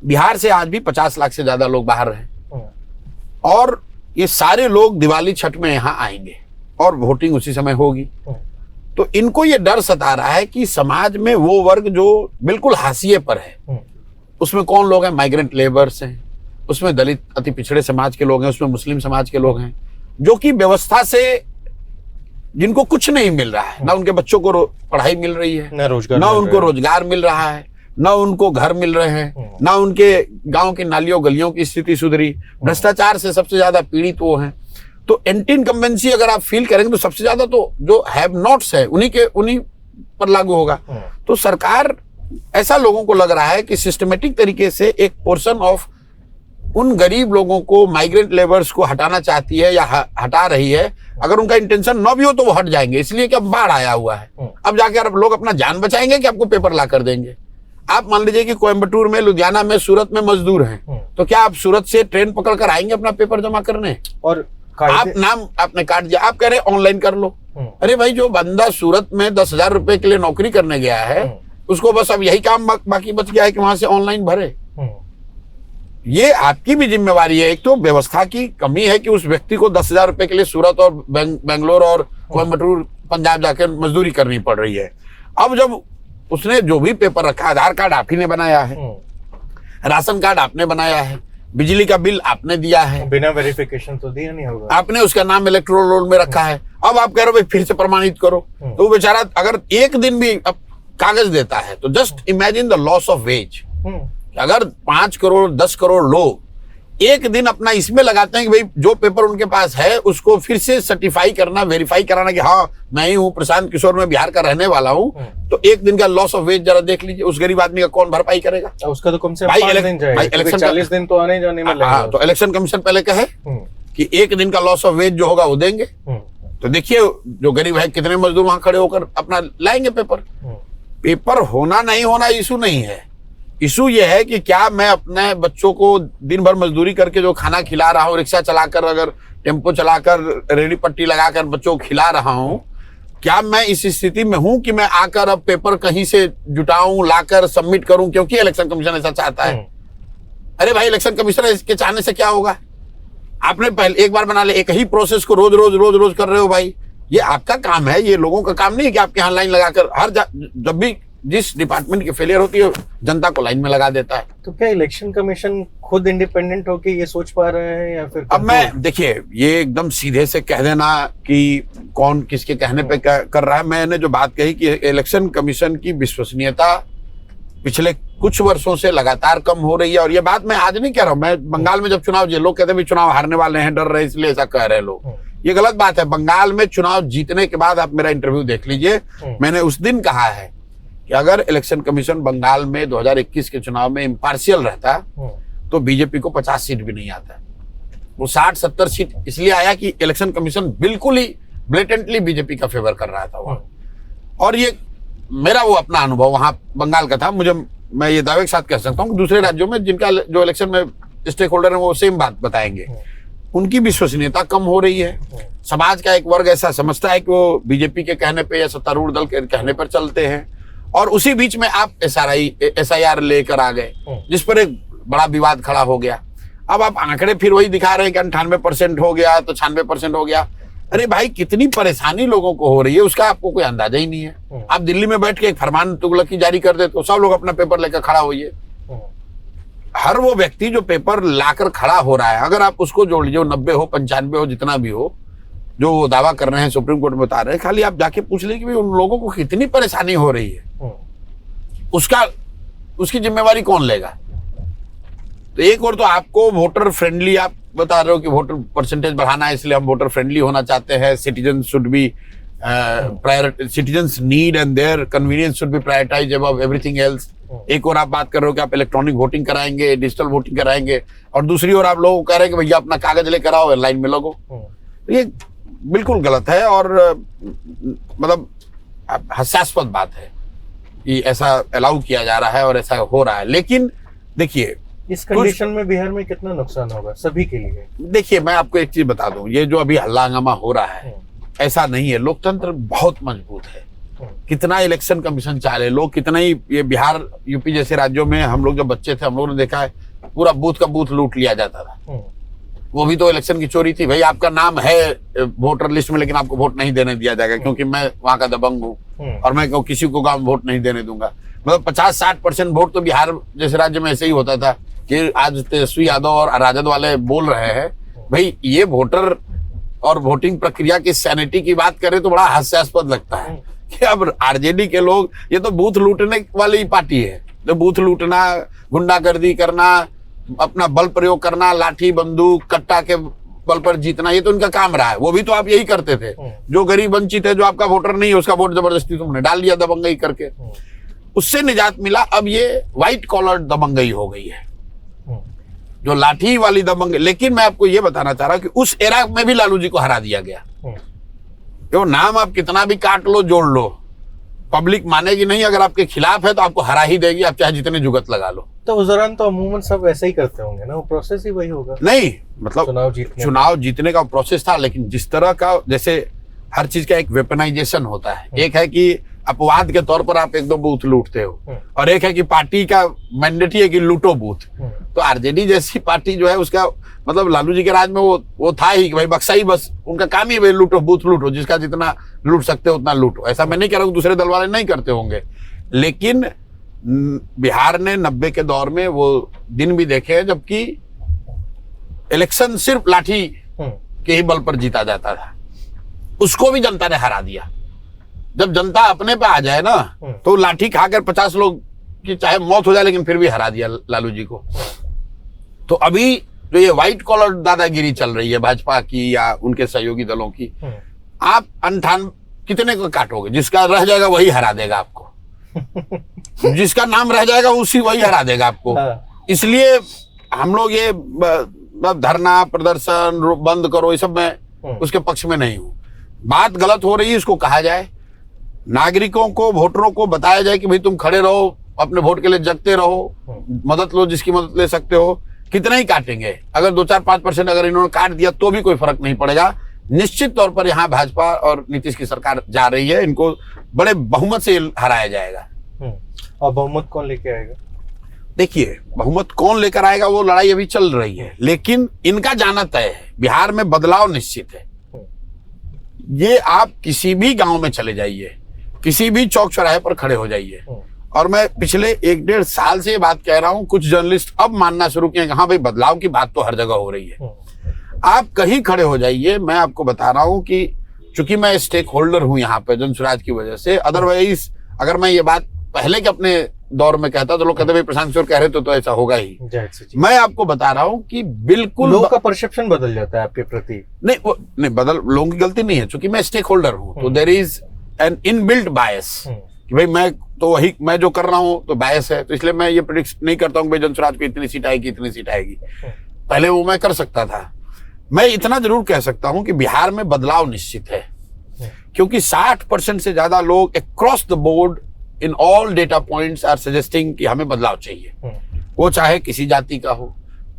बिहार से आज भी 50 लाख से ज्यादा लोग बाहर हैं, और ये सारे लोग दिवाली छठ में यहाँ आएंगे और वोटिंग उसी समय होगी। तो इनको ये डर सता रहा है कि समाज में वो वर्ग जो बिल्कुल हाशिए पर है, उसमें कौन लोग हैं? माइग्रेंट लेबर्स हैं, उसमें दलित अति पिछड़े समाज के लोग हैं, उसमें मुस्लिम समाज के लोग हैं, जो कि व्यवस्था से जिनको कुछ नहीं मिल रहा है। ना उनके बच्चों को पढ़ाई मिल रही है, ना उनको रोजगार मिल रहा है, ना उनको घर मिल रहे हैं, ना उनके गांव की नालियों गलियों की स्थिति सुधरी। भ्रष्टाचार से सबसे ज्यादा पीड़ित वो हैं। तो एंटी इनकम्बेंसी अगर आप फील करेंगे तो सबसे ज्यादा तो जो हैव नॉट्स है उन्हीं पर लागू होगा। तो सरकार, ऐसा लोगों को लग रहा है कि सिस्टमेटिक तरीके से एक पोर्शन ऑफ उन गरीब लोगों को, माइग्रेंट लेबर्स को हटाना चाहती है या हटा रही है। अगर उनका इंटेंशन न भी हो तो वो हट जाएंगे, इसलिए कि अब बाढ़ आया हुआ है। अब जाकर लोग अपना जान बचाएंगे कि आपको पेपर ला कर देंगे। आप मान लीजिए कि कोयम्बटूर में, लुधियाना में, सूरत में मजदूर हैं, तो क्या आप सूरत से ट्रेन पकड़ कर आएंगे अपना पेपर जमा करने? और आप नाम आपने काट दिया, आप कह रहे ऑनलाइन कर लो। अरे भाई, जो बंदा सूरत में 10,000 रुपए के लिए नौकरी करने गया है, उसको बस अब यही काम बाकी बच गया है कि वहां से ऑनलाइन भरे। ये आपकी भी जिम्मेवारी है। एक तो व्यवस्था की कमी है कि उस व्यक्ति को 10,000 रुपए के लिए सूरत और बेंगलोर और कोयम्बटूर, पंजाब जाकर मजदूरी करनी पड़ रही है। अब जब उसने जो भी पेपर रखा, आधार कार्ड आप ही ने बनाया है, राशन कार्ड आपने बनाया है, बिजली का बिल आपने दिया है, बिना वेरिफिकेशन तो दिया नहीं होगा, आपने उसका नाम इलेक्टोरल रोल में रखा है। अब आप कह रहे हो भाई फिर से प्रमाणित करो, तो वो बेचारा अगर एक दिन भी अब कागज देता है तो just imagine the loss of ways. अगर 5 करोड़ 10 करोड़ लोग एक दिन अपना इसमें लगाते हैं कि भाई जो पेपर उनके पास है उसको फिर से सर्टिफाई करना, वेरीफाई कराना कि हाँ मैं ही हूँ, प्रशांत किशोर, मैं बिहार का रहने वाला हूँ, तो एक दिन का लॉस ऑफ वेज जरा देख लीजिए, उस गरीब आदमी का कौन भरपाई करेगा? उसका तो कम से कम 5 दिन जाएगा, 40 दिन तो आने जाने में लगेगा। तो इलेक्शन कमीशन पहले कहे कि एक दिन का लॉस ऑफ वेज जो होगा वो देंगे। तो देखिए जो गरीब है कितने मजदूर वहां खड़े होकर अपना लाएंगे पेपर। पेपर होना नहीं होना इशू नहीं है, इशू ये है कि क्या मैं अपने बच्चों को दिन भर मजदूरी करके जो खाना खिला रहा हूँ, रिक्शा चलाकर, अगर टेम्पो चलाकर, रेडी पट्टी लगाकर बच्चों को खिला रहा हूँ, क्या मैं इस स्थिति में हूं कि मैं आकर अब पेपर कहीं से जुटाऊं, लाकर सबमिट करूं क्योंकि इलेक्शन कमीशन ऐसा चाहता है? अरे भाई, इलेक्शन कमीशन इसके चाहने से क्या होगा? आपने पहले एक बार बना ले, एक ही प्रोसेस को रोज रोज रोज रोज कर रहे हो भाई। ये आपका काम है, ये लोगों का काम नहीं है कि आपके यहाँ लाइन लगाकर हर जब भी जिस डिपार्टमेंट की फेलियर होती है जनता को लाइन में लगा देता है। तो क्या इलेक्शन कमीशन खुद इंडिपेंडेंट होके ये सोच पा रहे हैं या फिर? अब मैं देखिए, ये एकदम सीधे से कह देना कि कौन किसके कहने पे कर रहा है। मैंने जो बात कही कि इलेक्शन कमीशन की विश्वसनीयता पिछले कुछ वर्षों से लगातार कम हो रही है, और ये बात मैं आज नहीं कह रहा हूँ। मैं बंगाल में जब चुनाव, लोग कहते हैं चुनाव हारने वाले हैं, डर रहे इसलिए ऐसा कह रहे हैं लोग, ये गलत बात है। बंगाल में चुनाव जीतने के बाद आप मेरा इंटरव्यू देख लीजिए, मैंने उस दिन कहा है कि अगर इलेक्शन कमीशन बंगाल में 2021 के चुनाव में इम्पार्शियल रहता तो बीजेपी को 50 सीट भी नहीं आता। वो 60-70 सीट इसलिए आया कि इलेक्शन कमीशन बिल्कुल ही ब्लेटेंटली बीजेपी का फेवर कर रहा था वहां। और ये मेरा वो अपना अनुभव वहां बंगाल का था। मैं ये दावे के साथ कह सकता हूँ कि दूसरे राज्यों में जिनका जो इलेक्शन में स्टेक होल्डर है वो सेम बात बताएंगे। उनकी विश्वसनीयता कम हो रही है। समाज का एक वर्ग ऐसा समझता है कि वो बीजेपी के कहने पे या सत्तारूढ़ दल के कहने पर चलते हैं, और उसी बीच में आप SIR लेकर आ गए, जिस पर एक बड़ा विवाद खड़ा हो गया। अब आप आंकड़े फिर वही दिखा रहे हैं कि 98% हो गया तो 96% हो गया। अरे भाई, कितनी परेशानी लोगों को हो रही है उसका आपको कोई अंदाजा ही नहीं है। आप दिल्ली में बैठ के एक फरमान तुगलकी जारी कर दे तो सब लोग अपना पेपर लेकर खड़ा होइए। हर वो व्यक्ति जो पेपर लाकर खड़ा हो रहा है, अगर आप उसको जोड़ लीजिए, 90 हो 95 हो जितना भी हो, जो वो दावा कर रहे हैं सुप्रीम कोर्ट में बता रहे हैं, खाली आप जाके पूछ लीजिए कि भाई उन लोगों को कितनी परेशानी हो रही है, उसकी जिम्मेवारी कौन लेगा। तो एक और तो आपको वोटर फ्रेंडली आप बता रहे हो कि वोटर परसेंटेज बढ़ाना है, इसलिए हम वोटर फ्रेंडली होना चाहते हैं, citizen should be citizens need and their convenience should be prioritize above everything else. एक और आप बात कर रहे हो कि आप इलेक्ट्रॉनिक वोटिंग कराएंगे, डिजिटल वोटिंग कराएंगे, और दूसरी ओर आप लोगों को कह रहे हैं कि भैया अपना कागज लेकर आओ, लाइन में लगो। ये बिल्कुल गलत है और मतलब हास्यास्पद बात है कि ऐसा अलाउ किया जा रहा है और ऐसा हो रहा है। लेकिन देखिए, इस कंडीशन में बिहार में कितना नुकसान होगा सभी के लिए। देखिए, मैं आपको एक चीज बता दूं, ये जो अभी हल्ला हंगामा हो रहा है ऐसा नहीं है, लोकतंत्र बहुत मजबूत है। कितना इलेक्शन कमीशन चाहे लोग, कितना ही ये बिहार यूपी जैसे राज्यों में हम लोग जब बच्चे थे हम लोगों ने देखा है पूरा बूथ का बूथ लूट लिया जाता था। वो भी तो इलेक्शन की चोरी थी। भाई, आपका नाम है वोटर लिस्ट में लेकिन आपको वोट नहीं देने दिया जाएगा क्योंकि मैं वहां का दबंग हूँ और मैं किसी को वोट नहीं देने दूंगा। मतलब 50-60% वोट तो बिहार जैसे राज्य में ऐसे ही होता था कि आज तेजस्वी यादव और राजद वाले बोल रहे हैं। भाई, ये वोटर और वोटिंग प्रक्रिया की सैनिटी की बात करें तो बड़ा हास्यास्पद लगता है कि अब आरजेडी के लोग, ये तो बूथ लूटने वाली पार्टी है, तो बूथ लूटना, गुंडागर्दी करना, अपना बल प्रयोग करना, लाठी बंदूक कट्टा के बल पर जीतना, ये तो उनका काम रहा है। वो भी तो आप यही करते थे। जो गरीब वंचित है, जो आपका वोटर नहीं है, उसका वोट जबरदस्ती तुमने डाल दिया दबंगई करके, उससे निजात मिला। अब ये व्हाइट कॉलर दबंगई हो गई है, जो लाठी वाली दबंग। लेकिन मैं आपको ये बताना चाह रहा हूं कि उस एरा में भी लालू जी को हरा दिया गया। वो नाम आप कितना भी काट लो, जोड़ लो, पब्लिक मानेगी नहीं। अगर आपके खिलाफ है तो आपको हरा ही देगी, आप चाहे जितने जुगत लगा लो। तो उस दौरान तो अमूमन सब ऐसा ही करते होंगे ना, वो प्रोसेस ही वही होगा। नहीं, मतलब चुनाव जीतने का प्रोसेस था, लेकिन जिस तरह का, जैसे हर चीज का एक वेपनाइजेशन होता है। एक है कि अपवाद के तौर पर आप एक दो बूथ लूटते हो, और एक है कि पार्टी का मैंडेट ही है कि लूटो बूथ। तो आरजेडी जैसी पार्टी जो है, उसका मतलब लालू जी के राज में वो था ही कि भाई बक्सा ही, बस उनका काम ही भाई लूटो, बूथ लूटो, जिसका जितना लूट सकते हो उतना लूटो। ऐसा मैं नहीं कह रहा हूँ दूसरे दल वाले नहीं करते होंगे, लेकिन बिहार ने 90 के दौर में वो दिन भी देखे हैं जबकि इलेक्शन सिर्फ लाठी के ही बल पर जीता जाता था। उसको भी जनता ने हरा दिया। जब जनता अपने पे आ जाए ना, तो लाठी खाकर 50 लोग की चाहे मौत हो जाए, लेकिन फिर भी हरा दिया लालू जी को। तो अभी जो ये व्हाइट कॉलर दादागिरी चल रही है भाजपा की या उनके सहयोगी दलों की, आप कितने को काटोगे? जिसका रह जाएगा वही हरा देगा आपको। जिसका नाम रह जाएगा उसी वही हरा देगा आपको। इसलिए हम लोग ये धरना प्रदर्शन बंद करो, ये सब मैं उसके पक्ष में नहीं हूं। बात गलत हो रही है, इसको कहा जाए, नागरिकों को, वोटरों को बताया जाए कि भाई तुम खड़े रहो, अपने वोट के लिए जगते रहो, मदद लो जिसकी मदद ले सकते हो। कितना ही काटेंगे? अगर 2-4-5% अगर इन्होंने काट दिया तो भी कोई फर्क नहीं पड़ेगा। निश्चित तौर पर यहाँ भाजपा और नीतीश की सरकार जा रही है, इनको बड़े बहुमत से हराया जाएगा। और बहुमत कौन लेके आएगा? देखिए, बहुमत कौन लेकर आएगा वो लड़ाई अभी चल रही है, लेकिन इनका जाना तय है। बिहार में बदलाव निश्चित है। ये आप किसी भी गांव में चले जाइए, किसी भी चौक चौराहे पर खड़े हो जाइए, और मैं पिछले 1-1.5 साल से ये बात कह रहा हूं, कुछ जर्नलिस्ट अब मानना शुरू किए कि हाँ भाई बदलाव की बात तो हर जगह हो रही है। आप कहीं खड़े हो जाइए, मैं आपको बता रहा हूं कि चूंकि मैं स्टेक होल्डर हूं यहाँ पे जनसुराज की वजह से, अदरवाइज अगर मैं ये बात पहले के अपने दौर में कहता तो लोग कहते भाई प्रशांत किशोर कह रहे तो ऐसा होगा ही। मैं आपको बता रहा हूं कि बिल्कुल लोगों का परसेप्शन बदल जाता है आपके प्रति। नहीं बदल, लोगों की गलती नहीं है, चूंकि मैं स्टेक होल्डर हूं तो देयर इज एन इनबिल्ट बायस कि भाई मैं तो वही, मैं जो कर रहा हूं तो बायस है। तो इसलिए मैं ये प्रेडिक्ट नहीं करता हूं भाई जनसुराज को इतनी सीट आएगी, इतनी सीट आएगी। पहले वो मैं कर सकता था। मैं इतना जरूर कह सकता हूं कि बिहार में बदलाव निश्चित है, क्योंकि 60% से ज्यादा लोग across the board in all data points are suggesting कि हमें बदलाव चाहिए। वो चाहे किसी जाति का हो,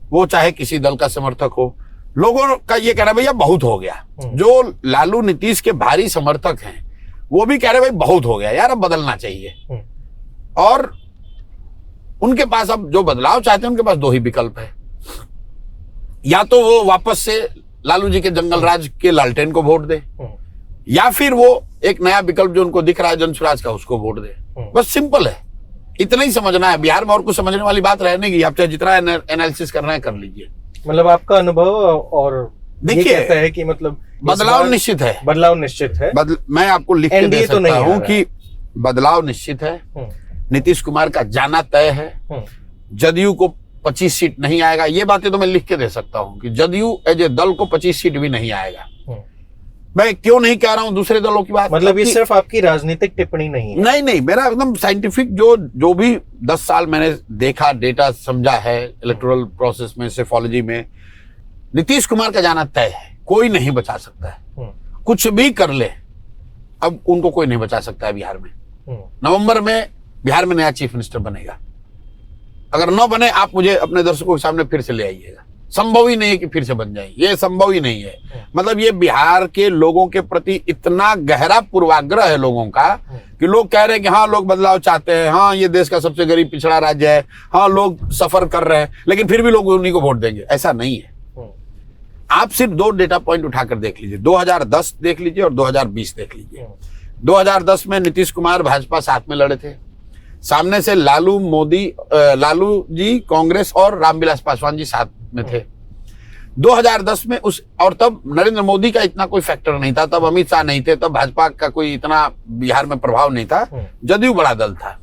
वो चाहे किसी दल का समर्थक हो, लोगों का ये कह रहा है भैया बहुत हो गया। जो लालू नीतीश के भारी समर्थक हैं वो भी कह रहे भाई बहुत हो गया यार, अब बदलना चाहिए। और उनके पास अब जो बदलाव चाहते हैं उनके पास दो ही विकल्प है, या तो वो वापस से लालू जी के जंगल राज के लालटेन को वोट दे, या फिर वो एक नया विकल्प जो उनको दिख रहा है जनसुराज का उसको वोट दे। बस सिंपल है, इतना ही समझना है। बिहार में और कुछ समझने वाली बात रहने की, आप चाहे जितना एनालिसिस करना है कर लीजिए। मतलब आपका अनुभव और देखिए कहता है कि मतलब बदलाव निश्चित है, बदलाव निश्चित है। मैं आपको लिख के दे सकता हूं कि बदलाव निश्चित है। नीतीश कुमार का जाना तय है। जदयू को 25 सीट नहीं आएगा, ये बातें तो मैं लिख के दे सकता हूं कि जदयू एज ए दल को 25 सीट भी नहीं आएगा। मैं क्यों नहीं कह रहा हूं दूसरे दलों की बात, मतलब ये सिर्फ आपकी राजनीतिक टिप्पणी नहीं है। नहीं, मेरा एकदम साइंटिफिक जो भी 10 साल मैंने देखा, डेटा समझा है इलेक्टोरल प्रोसेस में, सेफोलॉजी में, नीतीश कुमार का जाना तय है, कोई नहीं बचा सकता है। कुछ भी कर ले अब उनको कोई नहीं बचा सकता है बिहार में। नवंबर में बिहार में नया चीफ मिनिस्टर बनेगा, अगर न बने आप मुझे अपने दर्शकों के सामने फिर से ले आइएगा। संभव ही नहीं है कि फिर से बन जाए, ये संभव ही नहीं है। मतलब ये बिहार के लोगों के प्रति इतना गहरा पूर्वाग्रह है लोगों का कि लोग कह रहे हैं कि हाँ लोग बदलाव चाहते हैं, हाँ ये देश का सबसे गरीब पिछड़ा राज्य है, हाँ लोग सफर कर रहे हैं, लेकिन फिर भी लोग उन्हीं को वोट देंगे। ऐसा नहीं है। आप सिर्फ दो डेटा पॉइंट उठाकर देख लीजिए, 2010 देख लीजिए और 2020 देख लीजिए। 2010 में नीतीश कुमार भाजपा साथ में लड़े थे, सामने से लालू जी कांग्रेस और रामविलास पासवान जी साथ में थे। 2010 में और तब नरेंद्र मोदी का इतना कोई फैक्टर नहीं था, तब अमित शाह नहीं थे, तब भाजपा का कोई इतना बिहार में प्रभाव नहीं था, जदयू बड़ा दल था।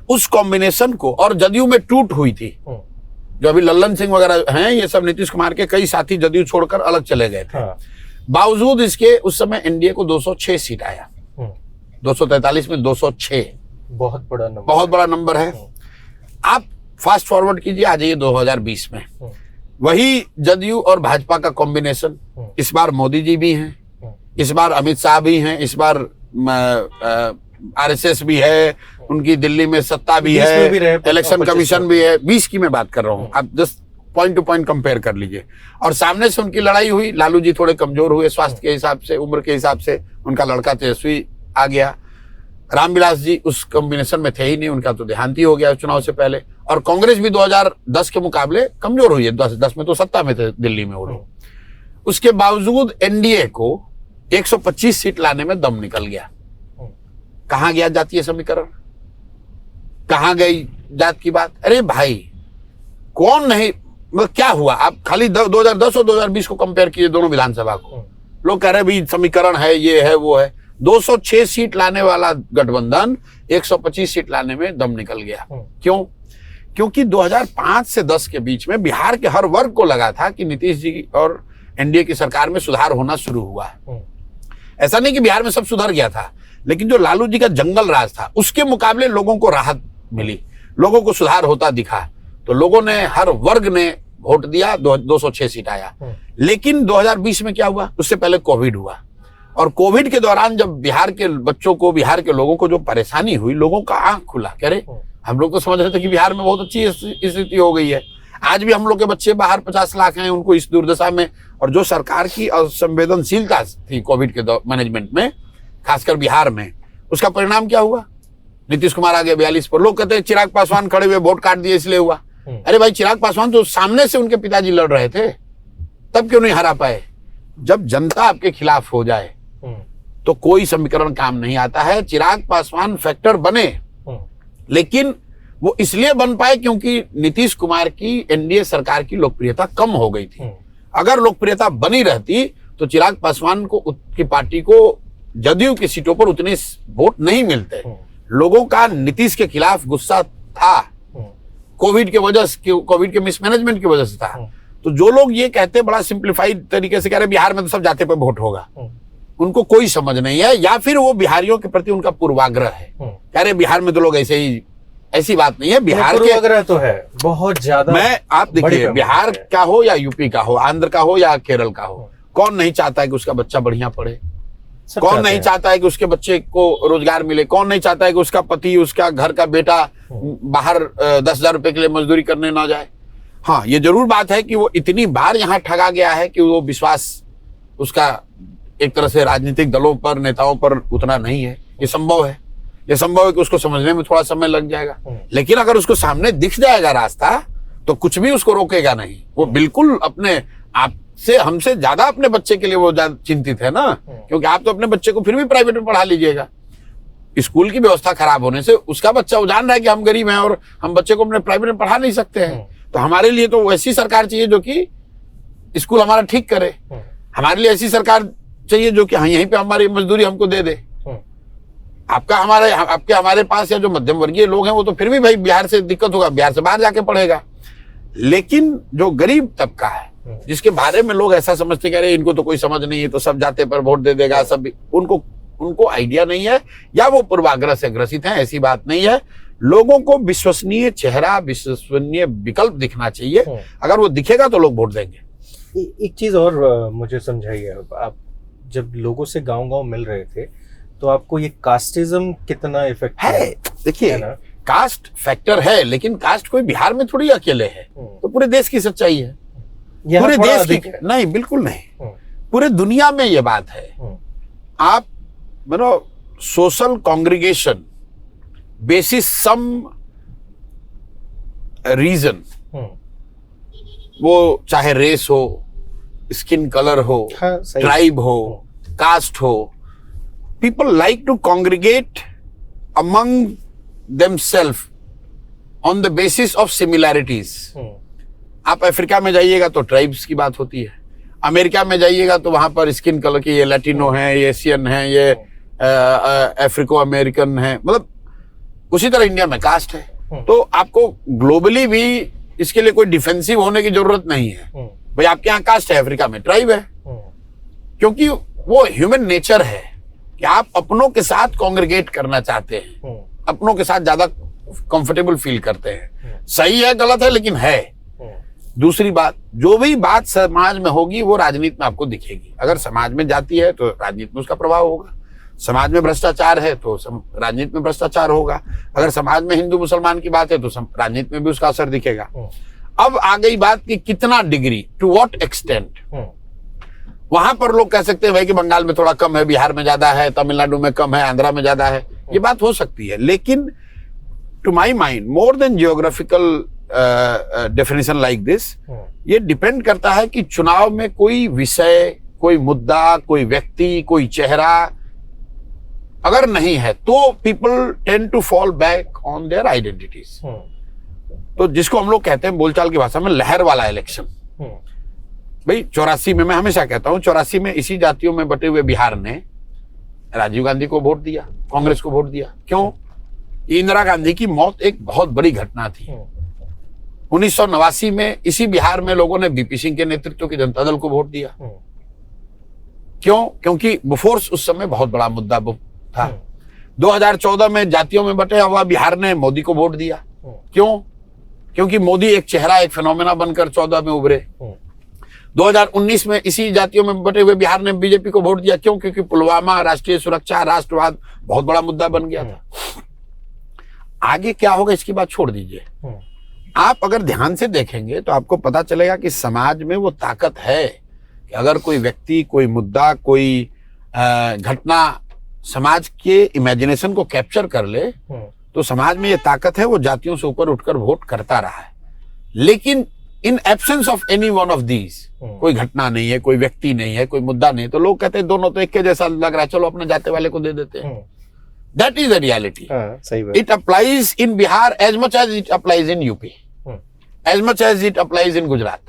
उस कॉम्बिनेशन को, और जदयू में टूट हुई थी, जो अभी लल्लन सिंह वगैरह हैं, ये सब नीतीश कुमार के कई साथी जदयू छोड़कर अलग चले गए थे। बावजूद इसके उस समय एनडीए को 206 सीट आया, 243 में 206, बहुत बड़ा नंबर है। आप फास्ट फॉरवर्ड कीजिए, आ जाइए 2020 में, वही जदयू और भाजपा का कॉम्बिनेशन। इस बार मोदी जी भी हैं, इस बार अमित शाह भी हैं, इस बार आरएसएस भी है, उनकी दिल्ली में सत्ता भी है, इलेक्शन कमीशन भी है। 20 की मैं बात कर रहा हूं, आप just point two point compare कर लीजिए। और सामने से उनकी लड़ाई हुई, लालू जी थोड़े कमजोर हुए स्वास्थ्य के हिसाब से, उम्र के हिसाब से, उनका लड़का तेजस्वी आ गया। रामविलास जी उस कॉम्बिनेशन में थे ही नहीं, उनका तो देहांत ही हो गया चुनाव से पहले। और कांग्रेस भी 2010 के मुकाबले कमजोर हुई है, 10 में तो सत्ता में थे दिल्ली में वो लोग। उसके बावजूद एनडीए को 125 सीट लाने में दम निकल गया। कहां गया जातीय समीकरण, कहां गई जात की बात? अरे भाई कौन नहीं, मतलब क्या हुआ? आप खाली 2010 और 2020 को कंपेयर कीजिए, दोनों विधानसभा को। लोग कह रहे भाई समीकरण है, ये है वो है। 206 सीट लाने वाला गठबंधन 125 सीट लाने में दम निकल गया। क्यों? क्योंकि 2005 से 10 के बीच में बिहार के हर वर्ग को लगा था कि नीतीश जी और एनडीए की सरकार में सुधार होना शुरू हुआ है। ऐसा नहीं कि बिहार में सब सुधर गया था, लेकिन जो लालू जी का जंगल राज था उसके मुकाबले लोगों को राहत मिली, लोगों को सुधार होता दिखा, तो लोगों ने, हर वर्ग ने वोट दिया, 206 सीट आया। लेकिन 2020 में क्या हुआ? उससे पहले कोविड हुआ, और कोविड के दौरान जब बिहार के बच्चों को, बिहार के लोगों को जो परेशानी हुई, लोगों का आंख खुला। कह रहे हम लोग तो समझ रहे थे कि बिहार में बहुत अच्छी स्थिति हो गई है, आज भी हम लोग के बच्चे बाहर 50 लाख हैं, उनको इस दुर्दशा में, और जो सरकार की असंवेदनशीलता थी कोविड के मैनेजमेंट में, खासकर बिहार में, उसका परिणाम क्या हुआ? नीतीश कुमार आ गए 42 पर। लोग कहते हैं चिराग पासवान खड़े हुए वोट काट दिए इसलिए हुआ। अरे भाई चिराग पासवान तो सामने से उनके पिताजी लड़ रहे थे, तब क्यों नहीं हरा पाए? जब जनता आपके खिलाफ हो जाए तो कोई समीकरण काम नहीं आता है। चिराग पासवान फैक्टर बने, लेकिन वो इसलिए बन पाए क्योंकि नीतीश कुमार की एनडीए सरकार की लोकप्रियता कम हो गई थी। अगर लोकप्रियता बनी रहती तो चिराग पासवान को, की पार्टी को जदयू की सीटों पर उतने वोट नहीं मिलते। लोगों का नीतीश के खिलाफ गुस्सा था, कोविड के वजह से, कोविड के मिसमैनेजमेंट की वजह से था। तो जो लोग ये कहते, बड़ा सिंप्लीफाइड तरीके से कह रहे बिहार में तो सब जाते पे वोट होगा, उनको कोई समझ नहीं है, या फिर वो बिहारियों के प्रति उनका पूर्वाग्रह है। कह रहे बिहार में तो लोग ऐसे ही, ऐसी बात नहीं है। बिहार के पूर्वाग्रह तो है बहुत ज्यादा। आप देखिए, बिहार का हो या यूपी का हो, आंध्र का हो या केरल का हो, कौन नहीं चाहता है कि उसका बच्चा बढ़िया पढ़े? कौन नहीं चाहता है कि उसके बच्चे को रोजगार मिले? कौन नहीं चाहता है कि उसका पति, उसका घर का बेटा बाहर 10,000 रुपए के लिए मजदूरी करने ना जाए? हाँ, ये जरूर बात है कि वो इतनी बार यहाँ ठगा गया है कि वो विश्वास उसका एक तरह से राजनीतिक दलों पर, नेताओं पर उतना नहीं है। ये संभव है, ये संभव है कि उसको समझने में थोड़ा समय लग जाएगा, लेकिन अगर उसको सामने दिख जाएगा रास्ता तो कुछ भी उसको रोकेगा नहीं। वो बिल्कुल अपने आप से, हमसे ज्यादा अपने बच्चे के लिए वो ज्यादा चिंतित है ना, क्योंकि आप तो अपने बच्चे को फिर भी प्राइवेट में पढ़ा लीजिएगा। स्कूल की व्यवस्था खराब होने से उसका बच्चा, वो जान रहा है कि हम गरीब हैं और हम बच्चे को अपने प्राइवेट में पढ़ा नहीं सकते हैं, तो हमारे लिए तो वैसी सरकार चाहिए जो कि स्कूल हमारा ठीक करे। हमारे लिए ऐसी सरकार चाहिए जो कि हाँ यहीं पे हमारी मजदूरी हमको दे दे। आपके हमारे पास या जो मध्यम वर्गीय लोग हैं वो तो फिर भी भाई बिहार से दिक्कत होगा, बिहार से बाहर जाके पढ़ेगा। लेकिन जो गरीब तबका है, जिसके बारे में लोग ऐसा समझते कह रहे इनको तो कोई समझ नहीं है, तो सब जाते पर वोट दे देगा, सब उनको आइडिया नहीं है या वो पूर्वाग्रह से ग्रसित हैं, ऐसी बात नहीं है। लोगों को विश्वसनीय चेहरा, विश्वसनीय विकल्प दिखना चाहिए। अगर वो दिखेगा तो लोग वोट देंगे। एक चीज और मुझे समझाइए, आप जब लोगों से गांव-गांव मिल रहे थे तो आपको ये कास्टिज्म कितना इफेक्ट है? देखिए, कास्ट फैक्टर है, लेकिन कास्ट कोई बिहार में थोड़ी अकेले है, तो पूरे देश की सच्चाई है। पूरे देश की नहीं, बिल्कुल नहीं, पूरे दुनिया में ये बात है। आप social congregation basis some reason, वो चाहे रेस हो, स्किन कलर हो, ट्राइब हो, कास्ट हो, people like to congregate among themselves on the basis of similarities. आप अफ्रीका में जाइएगा तो ट्राइब्स की बात होती है, अमेरिका में जाइएगा तो वहां पर स्किन कलर की, ये लैटिनो है, ये एशियन है, ये अफ्रीको अमेरिकन है, मतलब उसी तरह इंडिया में कास्ट है। तो आपको ग्लोबली भी इसके लिए कोई डिफेंसिव होने की जरूरत नहीं है। भाई आपके यहाँ कास्ट है, अफ्रीका में ट्राइब है, क्योंकि वो ह्यूमन नेचर है कि आप अपनों के साथ कॉन्ग्रीगेट करना चाहते हैं, अपनों के साथ ज्यादा कंफर्टेबल फील करते हैं। सही है, गलत है, लेकिन है। दूसरी बात, जो भी बात समाज में होगी वो राजनीति में आपको दिखेगी। अगर समाज में जाति है तो राजनीति में उसका प्रभाव होगा, समाज में भ्रष्टाचार है तो राजनीति में भ्रष्टाचार होगा, अगर समाज में हिंदू मुसलमान की बात है तो राजनीति में भी उसका असर दिखेगा। अब आ गई बात कि कितना डिग्री, टू व्हाट एक्सटेंट। वहां पर लोग कह सकते हैं भाई कि बंगाल में थोड़ा कम है, बिहार में ज्यादा है, तमिलनाडु में कम है, आंध्रा में ज्यादा है, ये बात हो सकती है। लेकिन to my mind, more than geographical definition like this, ये डिपेंड करता है कि चुनाव में कोई विषय, कोई मुद्दा, कोई व्यक्ति, कोई चेहरा अगर नहीं है तो people tend to fall back on their identities. तो जिसको हम लोग कहते हैं बोलचाल की भाषा में लहर वाला इलेक्शन। भाई 84 में, मैं हमेशा कहता हूं 84 में इसी जातियों में बटे हुए बिहार ने राजीव गांधी को वोट दिया, कांग्रेस को वोट दिया। क्यों? इंदिरा गांधी की मौत एक बहुत बड़ी घटना थी। 1989 में इसी बिहार में लोगों ने बीपी सिंह के नेतृत्व के जनता दल को वोट दिया। क्यों? क्योंकि बोफोर्स उस समय बहुत बड़ा मुद्दा था। 2014 में जातियों में बटे हुआ बिहार ने मोदी को वोट दिया। क्यों? क्योंकि मोदी एक चेहरा, एक फिनोमेना बनकर 14 में उभरे। 2019 में इसी जातियों में बटे हुए बिहार ने बीजेपी को वोट दिया। क्यों? क्योंकि पुलवामा, राष्ट्रीय सुरक्षा, राष्ट्रवाद बहुत बड़ा मुद्दा बन गया था। आगे क्या होगा इसकी बात छोड़ दीजिए। आप अगर ध्यान से देखेंगे तो आपको पता चलेगा कि समाज में वो ताकत है कि अगर कोई व्यक्ति, कोई मुद्दा, कोई घटना समाज के इमेजिनेशन को कैप्चर कर ले तो समाज में ये ताकत है, वो जातियों से ऊपर उठकर वोट करता रहा है। लेकिन in absence of any one of these, कोई घटना नहीं है, कोई व्यक्ति नहीं है, कोई मुद्दा नहीं, तो लोग कहते हैं दोनों तो एक के जैसा लग रहा है, चलो अपने जाते वाले को दे देते हैं। That is the reality. It applies in Bihar as much as it applies in UP, as much as it applies in Gujarat.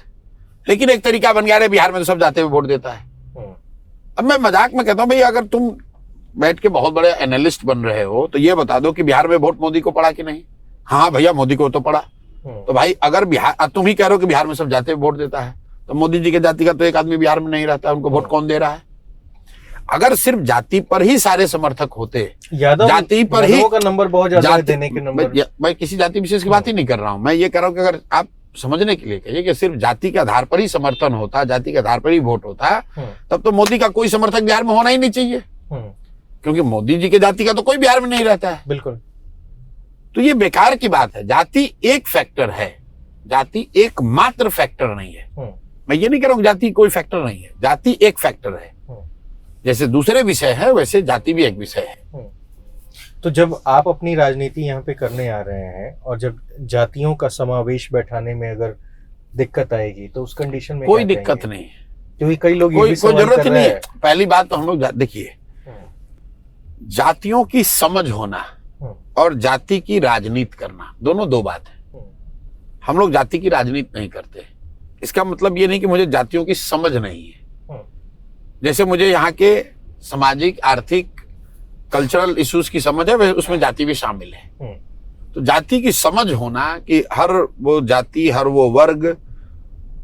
लेकिन एक तरीका बन गया है बिहार में तो सब जाते हुए वोट देता है। अब मैं मजाक में कहता हूं भाई अगर तुम बैठ के बहुत बड़े एनालिस्ट बन रहे हो तो ये बता दो कि बिहार में वोट मोदी को पड़ा कि नहीं। हाँ भैया मोदी को तो पड़ा। तो भाई अगर बिहार, तुम ही कह रहे हो कि बिहार में सब जाते हुए वोट देता है, तो मोदी जी के जाति का तो एक आदमी बिहार में नहीं रहता, उनको वोट कौन दे रहा है? अगर सिर्फ जाति पर ही सारे समर्थक होते, जाति पर ही का नंबर बहुत ज्यादा देने के नंबर, मैं किसी जाति विशेष की बात ही नहीं कर रहा हूं। मैं ये कह रहा हूं कि अगर आप समझने के लिए कहिए कि सिर्फ जाति के आधार पर ही समर्थन होता, जाति के आधार पर ही वोट होता, तब तो मोदी का कोई समर्थक बिहार में होना ही नहीं चाहिए, क्योंकि मोदी जी के जाति का तो कोई बिहार में नहीं रहता है। बिल्कुल। तो ये बेकार की बात है। जाति एक फैक्टर है जाति एकमात्र फैक्टर नहीं है। मैं ये नहीं कह रहा हूं जाति कोई फैक्टर नहीं है, जाति एक फैक्टर है। जैसे दूसरे विषय है वैसे जाति भी एक विषय है। तो जब आप अपनी राजनीति यहाँ पे करने आ रहे हैं और जब जातियों का समावेश बैठाने में अगर दिक्कत आएगी तो उस कंडीशन में कोई दिक्कत नहीं है, क्योंकि कई लोग कोई जरूरत नहीं है। पहली बात तो हम लोग देखिए, जातियों की समझ होना और जाति की राजनीति करना दोनों दो बात है। हम लोग जाति की राजनीति नहीं करते, इसका मतलब ये नहीं कि मुझे जातियों की समझ नहीं है। जैसे मुझे यहाँ के सामाजिक, आर्थिक, कल्चरल इश्यूज की समझ है, उसमें जाति भी शामिल है। तो जाति की समझ होना कि हर वो जाति, हर वो वर्ग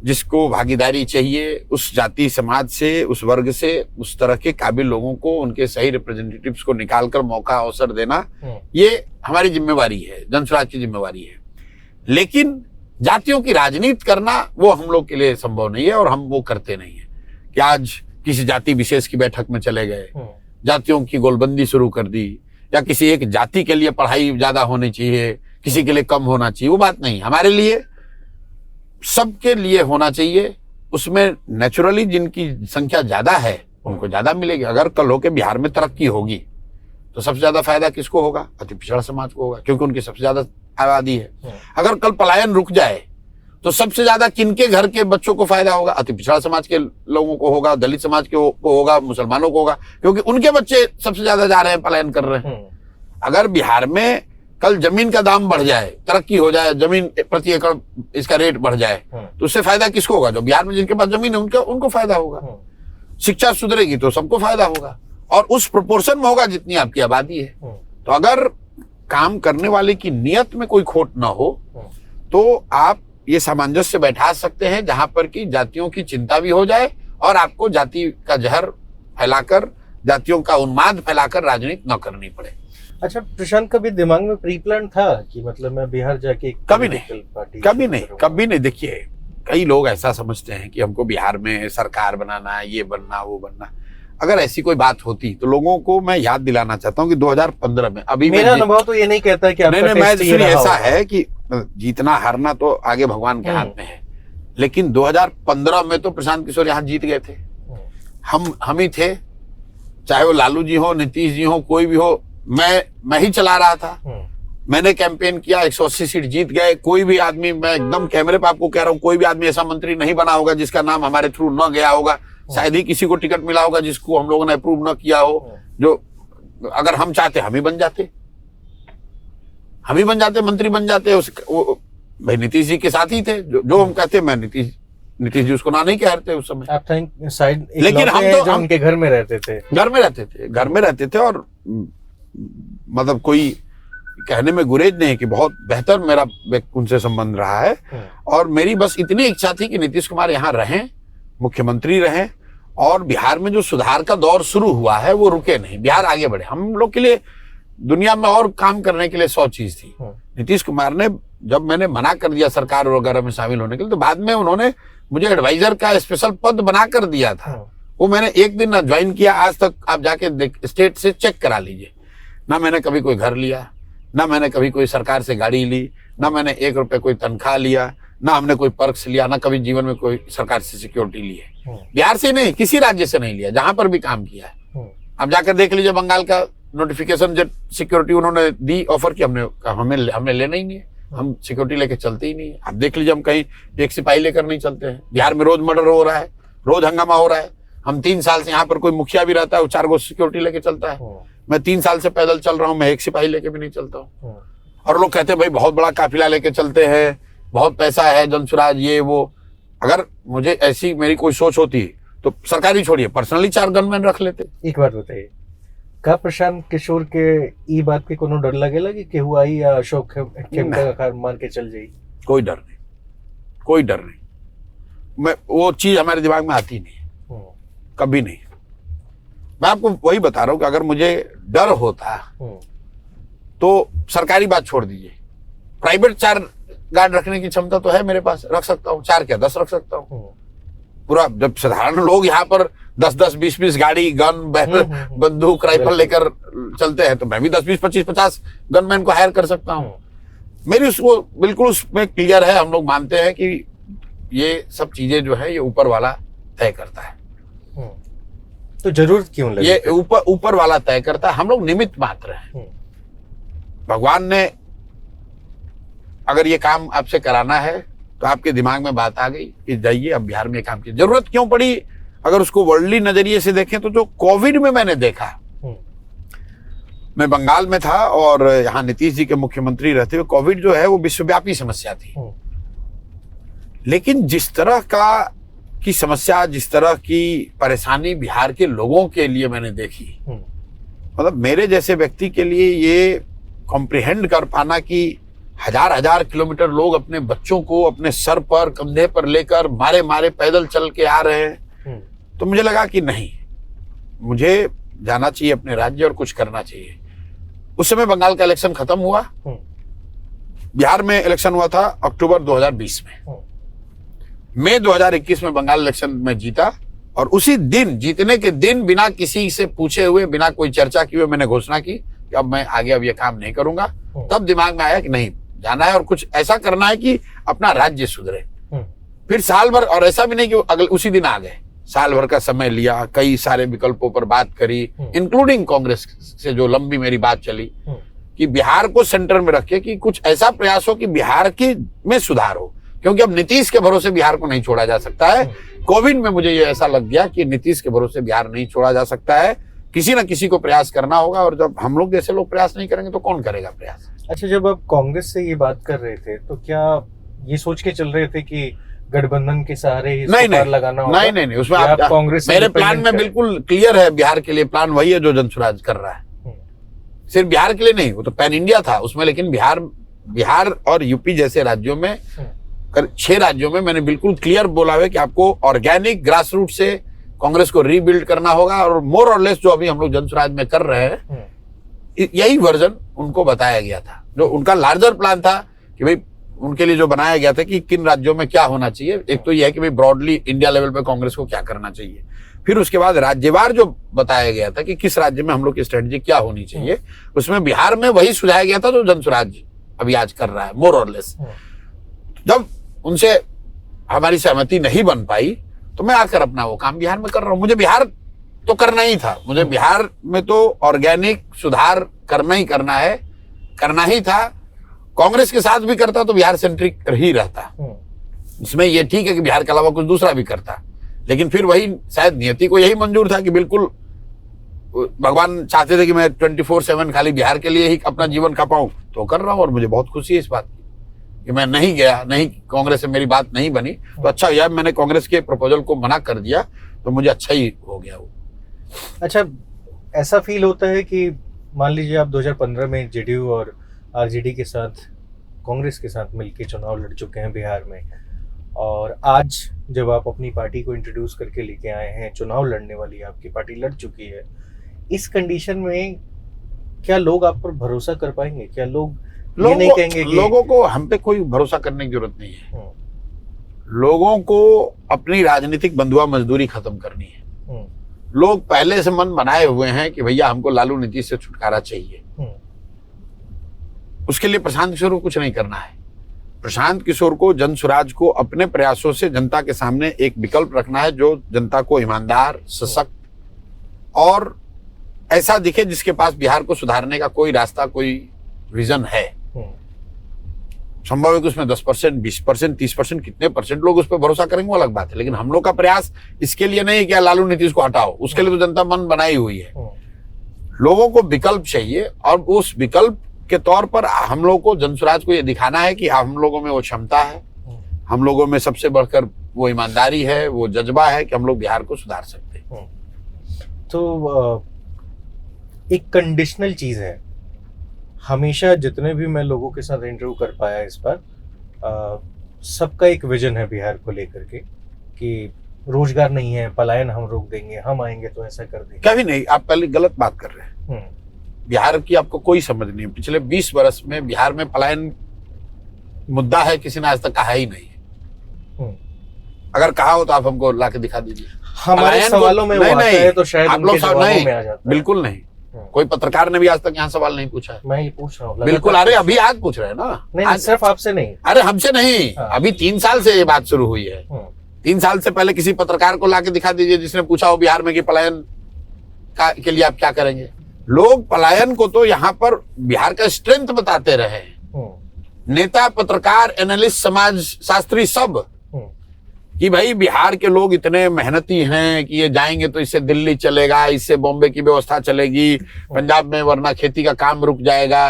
जिसको भागीदारी चाहिए, उस जाति समाज से, उस वर्ग से, उस तरह के काबिल लोगों को, उनके सही रिप्रेजेंटेटिव्स को निकालकर मौका अवसर देना, ये हमारी जिम्मेवारी है, जनसुराज की जिम्मेवारी है। लेकिन जातियों की राजनीति करना वो हम लोग के लिए संभव नहीं है और हम वो करते नहीं है कि आज किसी जाति विशेष की बैठक में चले गए, जातियों की गोलबंदी शुरू कर दी, या किसी एक जाति के लिए पढ़ाई ज्यादा होनी चाहिए, किसी के लिए कम होना चाहिए, वो बात नहीं। हमारे लिए सबके लिए होना चाहिए। उसमें नेचुरली जिनकी संख्या ज्यादा है उनको ज्यादा मिलेगी। अगर कल हो के बिहार में तरक्की होगी तो सबसे ज्यादा फायदा किसको होगा? अति पिछड़ा समाज को होगा, क्योंकि उनकी सबसे ज्यादा आबादी है। अगर कल पलायन रुक जाए तो सबसे ज्यादा किनके घर के बच्चों को फायदा होगा? अति पिछड़ा समाज के लोगों को होगा, दलित समाज को होगा, मुसलमानों को होगा, क्योंकि उनके बच्चे सबसे ज्यादा जा रहे हैं, पलायन कर रहे हैं। अगर बिहार में कल जमीन का दाम बढ़ जाए, तरक्की हो जाए, जमीन प्रति एकड़ इसका रेट बढ़ जाए, तो उससे फायदा किसको होगा? जो बिहार में जिनके पास जमीन है उनको फायदा होगा। शिक्षा सुधरेगी तो सबको फायदा होगा, और उस प्रोपोर्शन में होगा जितनी आपकी आबादी है। तो अगर काम करने वाले की नियत में कोई खोट ना हो तो आप ये सामंजस्य बैठा सकते हैं जहां पर कि जातियों की चिंता भी हो जाए और आपको जाति का जहर फैलाकर, जातियों का उन्माद फैलाकर राजनीति न करनी पड़े। अच्छा प्रशांत, कभी दिमाग में प्री प्लान था कि मतलब मैं बिहार जाके कभी नहीं। देखिए, कई लोग ऐसा समझते हैं कि हमको बिहार में सरकार बनाना है, ये बनना वो बनना। अगर ऐसी कोई बात होती तो लोगों को मैं याद दिलाना चाहता हूं कि 2015 में, अभी मेरा अनुभव तो ये नहीं कहता कि नहीं, ऐसा है कि जीतना हारना तो आगे भगवान के हाथ में है। लेकिन 2015 में तो प्रशांत किशोर यहाँ जीत गए थे। हम ही थे, चाहे वो लालू जी हो, नीतीश जी हो, कोई भी हो, मैं ही चला रहा था। मैंने कैंपेन किया, 180 सीट जीत गए। कोई भी आदमी, मैं एकदम कैमरे पे आपको कह रहा हूँ, कोई भी आदमी ऐसा मंत्री नहीं बना होगा जिसका नाम हमारे थ्रू न गया होगा। शायद ही किसी को टिकट मिला होगा जिसको हम लोगों ने अप्रूव न किया हो। जो अगर हम चाहते हम ही बन जाते, मंत्री बन जाते। भाई नीतीश जी के साथ ही थे, जो हम कहते, मैं नीतीश जी उसको ना नहीं कह रहे थे उस समय। लेकिन हम तो उनके घर में रहते थे और मतलब कोई कहने में गुरेज नहीं है कि बहुत बेहतर मेरा उनसे संबंध रहा है। और मेरी बस इतनी इच्छा थी कि नीतीश कुमार यहाँ रहें, मुख्यमंत्री रहें, और बिहार में जो सुधार का दौर शुरू हुआ है वो रुके नहीं, बिहार आगे बढ़े। हम लोग के लिए दुनिया में और काम करने के लिए 100 चीज थी। नीतीश कुमार ने, जब मैंने मना कर दिया सरकार वगैरह में शामिल होने के लिए, तो बाद में उन्होंने मुझे एडवाइजर का स्पेशल पद बना कर दिया था। वो मैंने एक दिन ना ज्वाइन किया, आज तक आप जाके स्टेट से चेक करा लीजिए। ना मैंने कभी कोई घर लिया, ना मैंने कभी कोई सरकार से गाड़ी ली, ना मैंने 1 रुपए कोई तनख्वाह लिया, ना हमने कोई पर्क्स लिया, ना कभी जीवन में कोई सरकार से सिक्योरिटी ली है। बिहार से नहीं, किसी राज्य से नहीं लिया, जहां पर भी काम किया है। आप जाकर देख लीजिए, बंगाल का नोटिफिकेशन जब सिक्योरिटी उन्होंने दी, ऑफर की, हमने लेना ही नहीं है, हम सिक्योरिटी लेके चलते ही नहीं है। आप देख लीजिए, हम कहीं एक सिपाही लेकर नहीं चलते हैं। बिहार में रोज मर्डर हो रहा है, रोज हंगामा हो रहा है। हम 3 साल से यहाँ पर, कोई मुखिया भी रहता है, वो 4 गो सिक्योरिटी लेके चलता है। मैं 3 साल से पैदल चल रहा हूँ, मैं एक सिपाही लेके भी नहीं चलता हूँ। और लोग कहते हैं भाई बहुत बड़ा काफिला लेके चलते हैं, बहुत पैसा है, जनसुराज ये वो। अगर मुझे ऐसी मेरी कोई सोच होती तो सरकारी छोड़िए, पर्सनली 4 गनमैन रख लेते। एक बात बताइए, का प्रशांत किशोर के ई बात के कोनो डर लगेला कि केहू आई या अशोक खेमका का मान के चल जाई? कोई डर नहीं। मैं वो चीज हमारे दिमाग में आती नहीं, कभी नहीं। मैं आपको वही बता रहा हूँ कि अगर मुझे डर होता तो सरकारी बात छोड़ दीजिए, प्राइवेट 4 गार्ड रखने की क्षमता तो है मेरे पास, रख सकता हूँ। 4 क्या 10 रख सकता हूँ। पूरा, जब साधारण लोग यहाँ पर 10-10, 20-20 गाड़ी, गन, बंदूक, राइफल लेकर चलते हैं, तो मैं भी 10, 20, 25, 50 गनमैन को हायर कर सकता हूँ। मेरी उसको बिल्कुल उसमें क्लियर है, हम लोग मानते हैं कि ये सब चीजें जो है ये ऊपर वाला तय करता है। तो जरूरत क्यों लगी? ये ऊपर वाला तय करता है, हम लोग निमित्त मात्र हैं। भगवान ने अगर ये काम आपसे कराना है तो आपके दिमाग में बात आ गई कि जाइए अब बिहार में काम की। जरूरत क्यों पड़ी? अगर उसको वर्ल्डली नजरिए से देखें तो जो कोविड में मैंने देखा, मैं बंगाल में था और यहाँ नीतीश जी के मुख्यमंत्री रहते हुए कोविड जो है वो विश्वव्यापी समस्या थी, लेकिन जिस तरह की समस्या, जिस तरह की परेशानी बिहार के लोगों के लिए मैंने देखी, मतलब मेरे जैसे व्यक्ति के लिए ये कॉम्प्रिहेंड कर पाना कि हजार किलोमीटर लोग अपने बच्चों को अपने सर पर कंधे पर लेकर मारे मारे पैदल चल के आ रहे हैं, तो मुझे लगा कि नहीं, मुझे जाना चाहिए अपने राज्य और कुछ करना चाहिए। उस समय बंगाल का इलेक्शन खत्म हुआ, बिहार में इलेक्शन हुआ था अक्टूबर 2020 में। मई 2021 में बंगाल इलेक्शन में जीता और उसी दिन, जीतने के दिन, बिना किसी से पूछे हुए, बिना कोई चर्चा किए हुए मैंने घोषणा की कि अब मैं आगे अब ये काम नहीं करूंगा। तब दिमाग में आया कि नहीं, जाना है और कुछ ऐसा करना है कि अपना राज्य सुधरे। फिर साल भर, और ऐसा भी नहीं कि अगले उसी दिन आ गए, साल भर का समय लिया, कई सारे विकल्पों पर बात करी, इंक्लूडिंग कांग्रेस से जो लंबी मेरी बात चली कि बिहार को सेंटर में रखे कि कुछ ऐसा प्रयास हो कि बिहार की में सुधार हो, क्योंकि अब नीतीश के भरोसे बिहार को नहीं छोड़ा जा सकता है। कोविड में मुझे ये ऐसा लग गया कि नीतीश के भरोसे बिहार नहीं छोड़ा जा सकता है, किसी ना किसी को प्रयास करना होगा, और जब हम लोग जैसे लोग प्रयास नहीं करेंगे तो कौन करेगा प्रयास? अच्छा, जब आप कांग्रेस से ये बात कर रहे थे तो क्या ये सोच के चल रहे थे कि गठबंधन के सहारे ही इसको पार लगाना होगा? नहीं, उसमें आप कांग्रेस, मेरे प्लान में बिल्कुल क्लियर है, बिहार के लिए प्लान वही है जो जनसुराज कर रहा है। सिर्फ बिहार के लिए नहीं, वो तो पैन इंडिया था उसमें, लेकिन बिहार और यूपी जैसे राज्यों में, 6 राज्यों में मैंने बिल्कुल क्लियर बोला है कि आपको ऑर्गेनिक ग्रास रूट से कांग्रेस को रीबिल्ड करना होगा, और मोर और लेस जो अभी हम लोग जनसुराज में कर रहे हैं यही वर्जन उनको बताया गया था। जो उनका लार्जर प्लान था कि भाई उनके लिए जो बनाया गया था कि किन राज्यों में क्या होना चाहिए, एक तो यह है कि भाई ब्रॉडली इंडिया लेवल पे कांग्रेस को क्या करना चाहिए, फिर उसके बाद राज्यवार जो बताया गया था कि किस राज्य में हम लोग की स्ट्रेटजी क्या होनी चाहिए, उसमें बिहार में वही सुझाया गया था जो जनसुराज अभी आज कर रहा है, मोर और लेस। जब उनसे हमारी सहमति नहीं बन पाई तो मैं आकर अपना वो काम बिहार में कर रहा हूं। मुझे बिहार तो करना ही था, मुझे बिहार में तो ऑर्गेनिक सुधार करना ही था। कांग्रेस के साथ भी करता तो बिहार सेंट्रिक ही रहता, इसमें ये ठीक है कि बिहार के अलावा कुछ दूसरा भी करता, लेकिन फिर वही शायद नियति को यही मंजूर था कि बिल्कुल भगवान चाहते थे कि मैं 24/7 खाली बिहार के लिए ही अपना जीवन खा पाऊं, तो कर रहा हूं। और मुझे बहुत खुशी है इस बात की कि मैं नहीं गया, नहीं, कांग्रेस से मेरी बात नहीं बनी, तो अच्छा हुआ मैंने कांग्रेस के प्रपोजल को मना कर दिया, तो मुझे अच्छा ही हो गया वो। अच्छा, ऐसा फील होता है कि मान लीजिए आप 2015 में जेडीयू और आरजेडी के साथ, कांग्रेस के साथ मिलकर चुनाव लड़ चुके हैं बिहार में, और आज जब आप अपनी पार्टी को इंट्रोड्यूस करके लेके आए हैं, चुनाव लड़ने वाली आपकी पार्टी लड़ चुकी है, इस कंडीशन में क्या लोग आप पर भरोसा कर पाएंगे? क्या लोग ये नहीं कहेंगे कि लोगों को हम पे कोई भरोसा करने की जरूरत नहीं है? लोगों को अपनी राजनीतिक बंधुआ मजदूरी खत्म करनी है। लोग पहले से मन बनाए हुए हैं कि भैया हमको लालू नीतीश से छुटकारा चाहिए। उसके लिए प्रशांत किशोर को कुछ नहीं करना है। प्रशांत किशोर को, जनसुराज को अपने प्रयासों से जनता के सामने एक विकल्प रखना है जो जनता को ईमानदार, सशक्त और ऐसा दिखे जिसके पास बिहार को सुधारने का कोई रास्ता, कोई विजन है। संभव है कि उसमें 10%, 20%, 30%, कितने परसेंट लोग उस पर भरोसा करेंगे वो अलग बात है, लेकिन हम लोग का प्रयास इसके लिए नहीं है कि लालू नीतीश को हटाओ, उसके लिए तो जनता मन बनाई हुई है। लोगों को विकल्प चाहिए, और उस विकल्प के तौर पर हम लोगों को, जनसुराज को ये दिखाना है कि हम लोगों में वो क्षमता है, हम लोगों में सबसे बढ़कर वो ईमानदारी है, वो जज्बा है कि हम लोग बिहार को सुधार सकते हैं। तो एक कंडीशनल चीज है, हमेशा जितने भी मैं लोगों के साथ इंटरव्यू कर पाया इस बार, सबका एक विजन है बिहार को लेकर के कि रोजगार नहीं है, पलायन हम रोक देंगे, हम आएंगे तो ऐसा कर देंगे। कभी नहीं, आप पहले गलत बात कर रहे हैं। बिहार की आपको कोई समझ नहीं है। पिछले 20 वर्ष में बिहार में पलायन मुद्दा है, किसी ने आज तक कहा ही नहीं है। अगर कहा हो तो आप हमको ला के दिखा दीजिए। हमारे सवालों में वो आता है तो शायद उनके जवाबों में आ जाता है। बिल्कुल नहीं, कोई पत्रकार ने भी आज तक यहाँ सवाल नहीं पूछा है। मैं ये पूछ रहा हूँ बिल्कुल, अरे अभी आज पूछ रहे हैं ना। नहीं, आज सिर्फ आपसे नहीं। अरे हमसे नहीं, अभी 3 साल से ये बात शुरू हुई है। 3 साल से पहले किसी पत्रकार को लाके दिखा दीजिए जिसने पूछा हो बिहार में कि पलायन के लिए आप क्या करेंगे। लोग पलायन को तो यहाँ पर बिहार का स्ट्रेंथ बताते रहे, नेता, पत्रकार, एनालिस्ट, समाज शास्त्री सब, कि भाई बिहार के लोग इतने मेहनती हैं कि ये जाएंगे तो इससे दिल्ली चलेगा, इससे बॉम्बे की व्यवस्था चलेगी, पंजाब में वरना खेती का काम रुक जाएगा।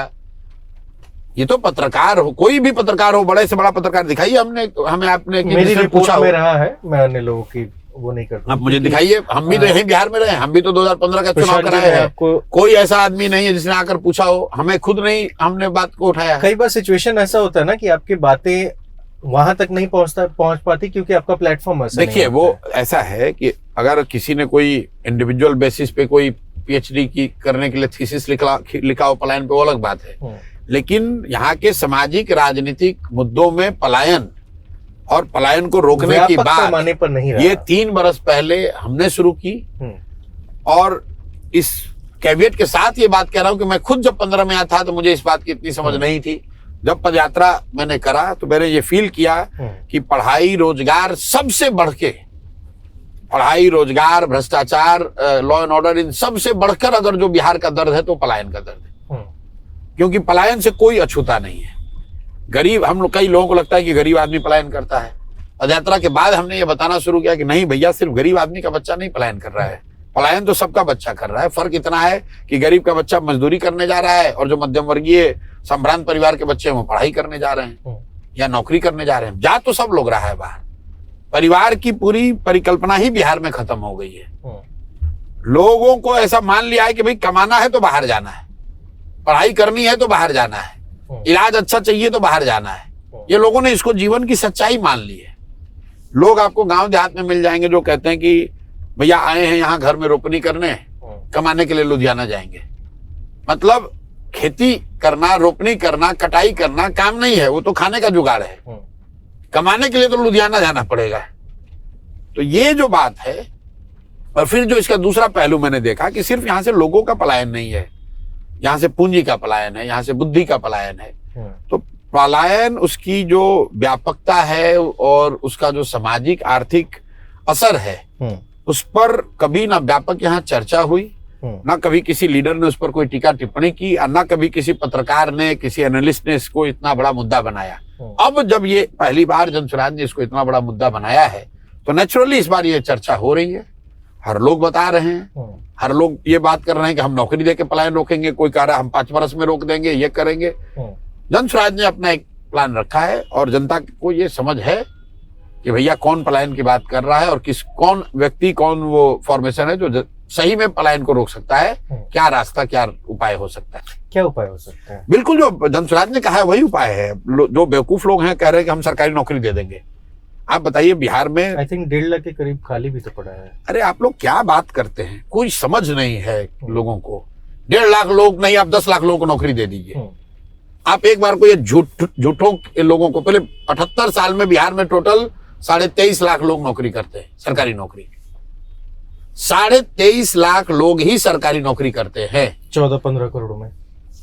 ये तो पत्रकार हो, कोई भी पत्रकार हो, बड़े से बड़ा पत्रकार दिखाइए हमें आपने मेरी रिपोर्ट में रहा है, मैं अन्य लोगों की वो नहीं करता। आप मुझे दिखाइए, हम भी तो यहीं बिहार में रहे, हम भी तो 2015 का चुनाव कराए हैं। कोई ऐसा आदमी नहीं है जिसने आकर पूछा हो, हमें खुद नहीं, हमने बात को उठाया। कई बार सिचुएशन ऐसा होता है ना कि आपकी बातें वहां तक नहीं पहुंच पाती क्योंकि आपका प्लेटफॉर्म ऐसा नहीं। देखिए, वो ऐसा है कि अगर किसी ने कोई इंडिविजुअल बेसिस पे कोई पीएचडी की करने के लिए थीसिस लिखा हो पलायन पे, वो अलग बात है। लेकिन यहाँ के सामाजिक राजनीतिक मुद्दों में पलायन और पलायन को रोकने की बात पर नहीं रहा। ये 3 बरस पहले हमने शुरू की, और इस कैवियट के साथ ये बात कह रहा हूं कि मैं खुद जब 15 में आया था तो मुझे इस बात की इतनी समझ नहीं थी। जब पदयात्रा मैंने करा तो मैंने ये फील किया कि पढ़ाई, रोजगार सबसे बढ़ के, पढ़ाई, रोजगार, भ्रष्टाचार, लॉ एंड ऑर्डर, इन सबसे बढ़कर अगर जो बिहार का दर्द है तो पलायन का दर्द है। क्योंकि पलायन से कोई अछूता नहीं है। गरीब, हम लोग, कई लोगों को लगता है कि गरीब आदमी पलायन करता है। पदयात्रा के बाद हमने ये बताना शुरू किया कि नहीं भैया, सिर्फ गरीब आदमी का बच्चा नहीं पलायन कर रहा है, पलायन तो सबका बच्चा कर रहा है। फर्क इतना है कि गरीब का बच्चा मजदूरी करने जा रहा है और जो मध्यम वर्गीय संभ्रांत परिवार के बच्चे हैं वो पढ़ाई करने जा रहे हैं या नौकरी करने जा रहे हैं। जा तो सब लोग रहा है बाहर। परिवार की पूरी परिकल्पना ही बिहार में खत्म हो गई है। लोगों को ऐसा मान लिया है कि भाई कमाना है तो बाहर जाना है, पढ़ाई करनी है तो बाहर जाना है, इलाज अच्छा चाहिए तो बाहर जाना है। ये लोगों ने इसको जीवन की सच्चाई मान ली है। लोग आपको गांव देहात में मिल जाएंगे जो कहते हैं कि भैया आए हैं यहाँ घर में रोपनी करने, कमाने के लिए लुधियाना जाएंगे। मतलब खेती करना, रोपनी करना, कटाई करना काम नहीं है, वो तो खाने का जुगाड़ है। कमाने के लिए तो लुधियाना जाना पड़ेगा। तो ये जो बात है, और फिर जो इसका दूसरा पहलू मैंने देखा कि सिर्फ यहाँ से लोगों का पलायन नहीं है, यहाँ से पूंजी का पलायन है, यहाँ से बुद्धि का पलायन है। तो पलायन, उसकी जो व्यापकता है और उसका जो सामाजिक आर्थिक असर है, उस पर कभी ना व्यापक यहाँ चर्चा हुई, ना कभी किसी लीडर ने उस पर कोई टीका टिप्पणी की, और ना कभी किसी पत्रकार ने, किसी एनालिस्ट ने इसको इतना बड़ा मुद्दा बनाया। अब जब ये पहली बार जनसुराज ने इसको इतना बड़ा मुद्दा बनाया है तो नेचुरली इस बार ये चर्चा हो रही है। हर लोग बता रहे हैं, हर लोग ये बात कर रहे हैं कि हम नौकरी देके पलायन रोकेंगे, कोई कह रहा है हम 5 वर्ष में रोक देंगे, ये करेंगे। जनसुराज ने अपना एक प्लान रखा है और जनता को ये समझ है कि भैया कौन पलायन की बात कर रहा है और कौन व्यक्ति, कौन वो फॉर्मेशन है जो सही में पलायन को रोक सकता है। क्या रास्ता, क्या उपाय हो सकता है, क्या उपाय हो सकता है। बिल्कुल जो जनसुराज ने कहा है वही उपाय है। जो बेवकूफ लोग हैं कह रहे हैं कि हम सरकारी नौकरी दे देंगे। आप बताइए, बिहार में आई थिंक 1.5 लाख के करीब खाली भी तो पड़ा है। अरे आप लोग क्या बात करते हैं, कोई समझ नहीं है लोगों को। 1.5 लाख लोग नहीं, आप 10 लाख लोगों को नौकरी दे दीजिए। आप एक बार को ये झूठों के लोगों को, पहले 78 साल में बिहार में टोटल 23.5 लाख लोग नौकरी करते हैं, सरकारी नौकरी। 23.5 लाख लोग ही सरकारी नौकरी करते हैं। 14-15 करोड़ में,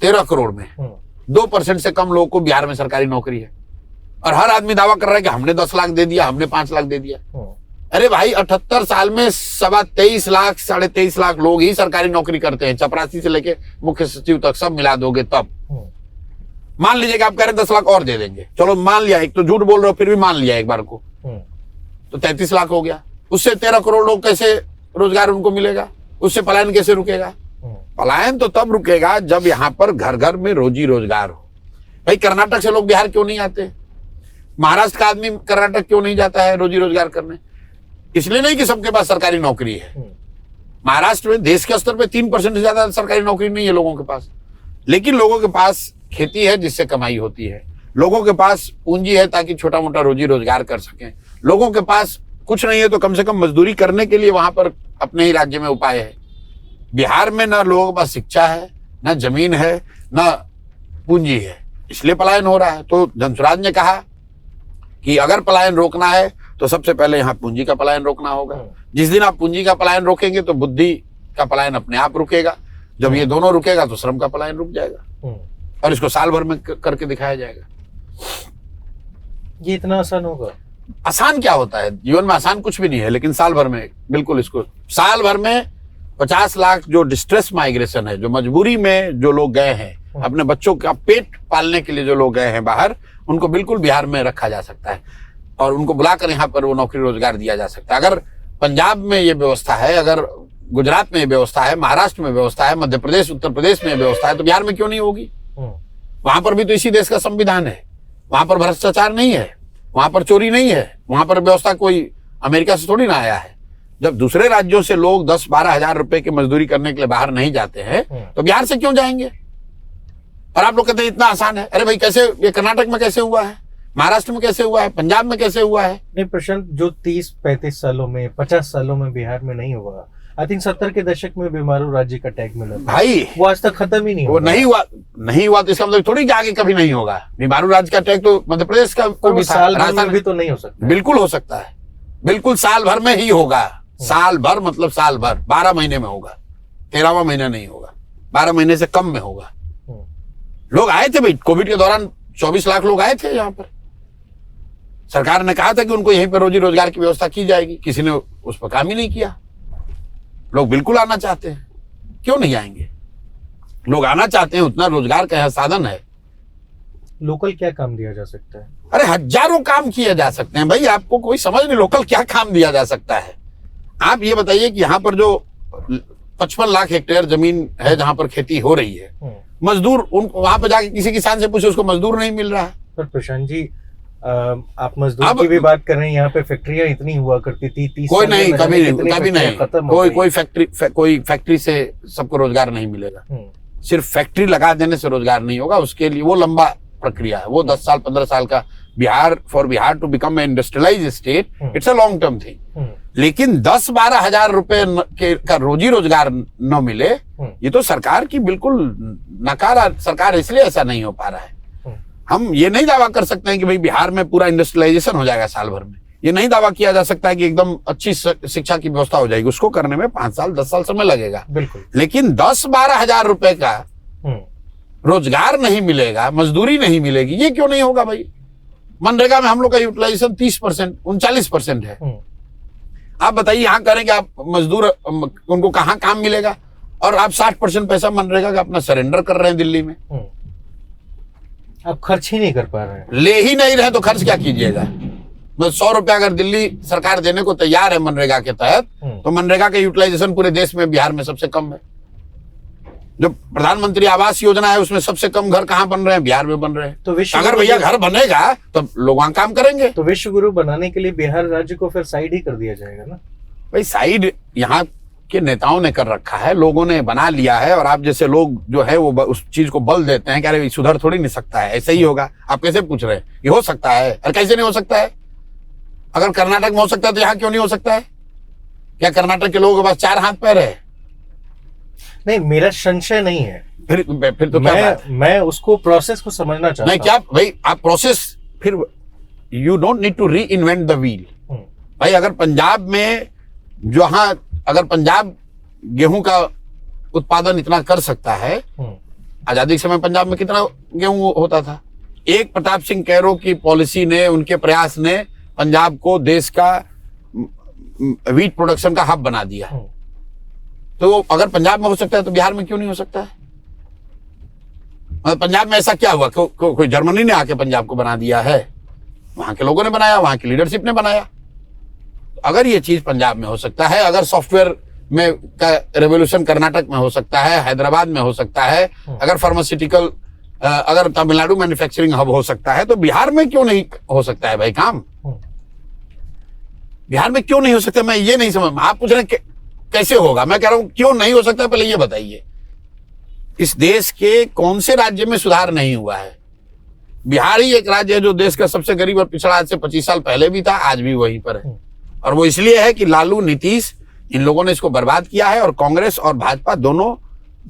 13 करोड़ में 2% से कम लोगों को बिहार में सरकारी नौकरी है। और हर आदमी दावा कर रहा है कि हमने 10 लाख दे दिया, हमने 5 लाख दे दिया। अरे भाई, 78 साल में 23.5 लाख 23.5 लाख लोग ही सरकारी नौकरी करते हैं। चपरासी से लेके मुख्य सचिव तक सब मिला दोगे तब। मान लीजिए कि आप कह रहे 10 लाख और दे देंगे, चलो मान लिया, एक तो झूठ बोल रहे हो फिर भी मान लिया एक बार को, तो 33 लाख हो गया। उससे 13 करोड़ लोग कैसे रोजगार उनको मिलेगा, उससे पलायन कैसे रुकेगा। पलायन तो तब रुकेगा जब यहाँ पर घर घर में रोजी रोजगार हो। भाई कर्नाटक से लोग बिहार क्यों नहीं आते, महाराष्ट्र का आदमी कर्नाटक क्यों नहीं जाता है रोजी रोजगार करने? इसलिए नहीं कि सबके पास सरकारी नौकरी है। महाराष्ट्र में देश के स्तर पे 3% से ज्यादा सरकारी नौकरी नहीं है लोगों के पास, लेकिन लोगों के पास खेती है जिससे कमाई होती है, लोगों के पास पूंजी है ताकि छोटा मोटा रोजी रोजगार कर सकें, लोगों के पास कुछ नहीं है तो कम से कम मजदूरी करने के लिए वहां पर अपने ही राज्य में उपाय है। बिहार में ना लोगों के पास शिक्षा है, ना जमीन है, ना पूंजी है, इसलिए पलायन हो रहा है। तो जनसुराज ने कहा कि अगर पलायन रोकना है तो सबसे पहले यहाँ पूंजी का पलायन रोकना होगा। जिस दिन आप पूंजी का पलायन रोकेंगे तो बुद्धि का पलायन अपने आप रुकेगा। जब ये दोनों रुकेगा तो श्रम का पलायन रुक जाएगा और इसको साल भर में करके दिखाया जाएगा। ये इतना आसान होगा? आसान क्या होता है जीवन में, आसान कुछ भी नहीं है, लेकिन साल भर में बिल्कुल इसको साल भर में 50 लाख जो डिस्ट्रेस माइग्रेशन है, जो मजबूरी में जो लोग गए हैं, अपने बच्चों का पेट पालने के लिए जो लोग गए हैं बाहर, उनको बिल्कुल बिहार में रखा जा सकता है और उनको बुलाकर यहाँ पर वो नौकरी रोजगार दिया जा सकता है। अगर पंजाब में ये व्यवस्था है, अगर गुजरात में ये व्यवस्था है, महाराष्ट्र में व्यवस्था है, मध्य प्रदेश उत्तर प्रदेश में व्यवस्था है, तो बिहार में क्यों नहीं होगी? वहां पर भी तो इसी देश का संविधान है, वहां पर भ्रष्टाचार नहीं है, वहां पर चोरी नहीं है, वहां पर व्यवस्था कोई अमेरिका से थोड़ी ना आया है। जब दूसरे राज्यों से लोग 10-12 हजार रुपए की मजदूरी करने के लिए बाहर नहीं जाते हैं तो बिहार से क्यों जाएंगे? और आप लोग कहते हैं इतना आसान है। अरे भाई कैसे, ये कर्नाटक में कैसे हुआ है, महाराष्ट्र में कैसे हुआ है, पंजाब में कैसे हुआ है? नहीं प्रशांत, जो 30-35 सालों में 50 सालों में बिहार में नहीं हुआ, आई थिंक 70 के दशक में बीमारू राज्य का टैग मिला भाई, वो आज तक खत्म ही नहीं वो नहीं हुआ तो इसका मतलब थोड़ी कि आगे कभी नहीं होगा। बीमारू राज्य का टैग तो मध्य प्रदेश का कोई साल भर भी तो नहीं हो सकता। बिल्कुल हो सकता है, बिल्कुल साल भर में ही होगा। साल भर मतलब साल भर, 12 महीने में होगा, 13वां महीना नहीं होगा, 12 महीने से कम में होगा। लोग आए थे भाई, कोविड के दौरान 24 लाख लोग आए थे यहाँ पर। सरकार ने कहा था कि उनको यहीं पर रोजी रोजगार की व्यवस्था की जाएगी, किसी ने उस पर काम ही नहीं किया। लोग बिल्कुल आना चाहते हैं, क्यों नहीं आएंगे? लोग आना चाहते हैं, उतना रोजगार का साधन है। लोकल क्या काम दिया जा सकता है? अरे हजारों काम किए जा सकते हैं भाई, आपको कोई समझ नहीं लोकल क्या काम दिया जा सकता है। आप ये बताइए कि यहाँ पर जो 55 लाख हेक्टेयर जमीन है जहां पर खेती हो रही है, मजदूर उन वहां पर जाके किसी किसान से पूछे, उसको मजदूर नहीं मिल रहा है। पर प्रशांत जी, आप मजदूर की भी बात कर रहे हैं, यहाँ पे फैक्ट्रियां इतनी हुआ करती थी, 30 कोई नहीं, कभी नहीं, कोई फैक्ट्री से सबको रोजगार नहीं मिलेगा। सिर्फ फैक्ट्री लगा देने से रोजगार नहीं होगा, उसके लिए वो लंबा प्रक्रिया है, वो 10 साल 15 साल का। For Bihar to become a industrialize state, it's a long term thing. लेकिन 10-12 हजार रुपए का रोजी रोजगार न मिले, ये तो सरकार की बिल्कुल नकारा। सरकार इसलिए ऐसा नहीं हो पा रहा है। हम ये नहीं दावा कर सकते हैं कि भाई बिहार में पूरा इंडस्ट्रियलाइजेशन हो जाएगा साल भर में। ये नहीं दावा किया जा सकता है कि एकदम अच्छी शिक्षा की व्यवस्था हो जाएगी। उसको करने में 5 साल 10 साल समय लगेगा। बिल्कुल। लेकिन 10-12 हजार रुपए का रोजगार नहीं मिलेगा, मजदूरी नहीं मिलेगी, ये क्यों नहीं होगा भाई? मनरेगा में हम लोग का यूटिलाइजेशन 30%, 39% है। आप बताइए यहाँ करेंगे आप मजदूर, उनको कहाँ काम मिलेगा? और आप 60% पैसा मनरेगा का अपना सरेंडर कर रहे हैं दिल्ली में। आप खर्च ही नहीं कर पा रहे हैं। ले ही नहीं रहे तो खर्च क्या कीजिएगा? 100 रुपया अगर दिल्ली सरकार देने को तैयार है मनरेगा के तहत, तो मनरेगा का यूटिलाइजेशन पूरे देश में बिहार में सबसे कम है। जो प्रधानमंत्री आवास योजना है उसमें सबसे कम घर कहाँ बन रहे हैं? बिहार में बन रहे हैं। तो अगर भैया घर बनेगा तो लोग वहां काम करेंगे। तो विश्व गुरु बनाने के लिए बिहार राज्य को फिर साइड ही कर दिया जाएगा ना? भाई साइड यहाँ के नेताओं ने कर रखा है, लोगों ने बना लिया है, और आप जैसे लोग जो है वो उस चीज को बल देते हैं कि अरे सुधर थोड़ी नहीं सकता है, ऐसे ही होगा। आप कैसे पूछ रहे हैं? ये हो सकता है, और कैसे नहीं हो सकता है? अगर कर्नाटक में हो सकता है तो यहाँ क्यों नहीं हो सकता है? क्या कर्नाटक के लोगों के पास 4 हाथ पैर है? नहीं, मेरा संशय नहीं है। फिर तो मैं उसको प्रोसेस को समझना चाहता हूं। नहीं, क्या भाई आप प्रोसेस, फिर you don't need to reinvent the wheel. भाई अगर पंजाब में जहां, अगर पंजाब गेहूं का उत्पादन इतना कर सकता है, आजादी के समय पंजाब में कितना गेहूं होता था? एक प्रताप सिंह कैरो की पॉलिसी ने, उनके प्रयास ने पंजाब को देश का व्हीट प्रोडक्शन का हब बना दिया। तो अगर पंजाब में हो सकता है तो बिहार में क्यों नहीं हो सकता है? पंजाब में ऐसा क्या हुआ? कोई जर्मनी ने आके पंजाब को बना दिया है? वहां के लोगों ने बनाया, वहां की लीडरशिप ने बनाया। अगर ये चीज पंजाब में हो सकता है, अगर सॉफ्टवेयर में का रेवोल्यूशन कर्नाटक में हो सकता है, हैदराबाद में हो सकता है, अगर फार्मास्यूटिकल, अगर तमिलनाडु मैन्युफैक्चरिंग हब हो सकता है, तो बिहार में क्यों नहीं हो सकता है भाई काम? बिहार में क्यों नहीं हो सकता? मैं ये नहीं समझ। आप पूछ रहे हैं कैसे होगा, मैं कह रहा हूं क्यों नहीं हो सकता। पहले ये बताइए, इस देश के कौन से राज्य में सुधार नहीं हुआ है? बिहार ही एक राज्य है जो देश का सबसे गरीब और पिछड़ा आज से 25 साल पहले भी था, आज भी वहीं पर है। और वो इसलिए है कि लालू, नीतीश, इन लोगों ने इसको बर्बाद किया है, और कांग्रेस और भाजपा दोनों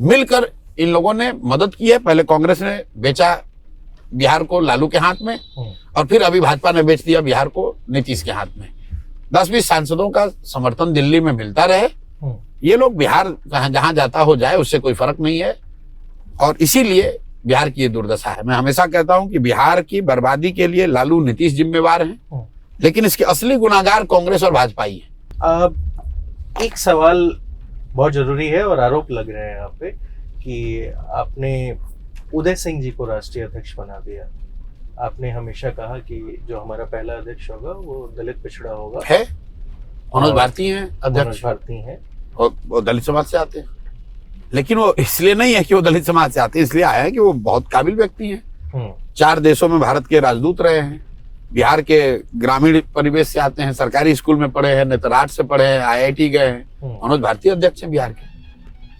मिलकर इन लोगों ने मदद की है। पहले कांग्रेस ने बेचा बिहार को लालू के हाथ में, और फिर अभी भाजपा ने बेच दिया बिहार को नीतीश के हाथ में। 10-20 सांसदों का समर्थन दिल्ली में मिलता रहे, ये लोग बिहार जहां जाता हो जाए, उससे कोई फर्क नहीं है। और इसीलिए बिहार की ये दुर्दशा है। मैं हमेशा कहता हूं कि बिहार की बर्बादी के लिए लालू नीतीश जिम्मेवार हैं, लेकिन इसके असली गुनाहगार कांग्रेस और भाजपा ही है। एक सवाल बहुत जरूरी है और आरोप लग रहे हैं यहाँ पे कि आपने उदय सिंह जी को राष्ट्रीय अध्यक्ष बना दिया। आपने हमेशा कहा कि जो हमारा पहला अध्यक्ष होगा वो दलित पिछड़ा होगा। है मनोज भारती हैं अध्यक्ष, मनोज भारती हैं और वो दलित समाज से आते हैं। लेकिन वो इसलिए नहीं है कि वो दलित समाज से आते हैं, इसलिए आए हैं कि वो बहुत काबिल व्यक्ति हैं। 4 देशों में भारत के राजदूत रहे हैं, बिहार के ग्रामीण परिवेश से आते हैं, सरकारी स्कूल में पढ़े हैं, नेतराट से पढ़े हैं, IIT गए हैं। मनोज भारती अध्यक्ष हैं बिहार के।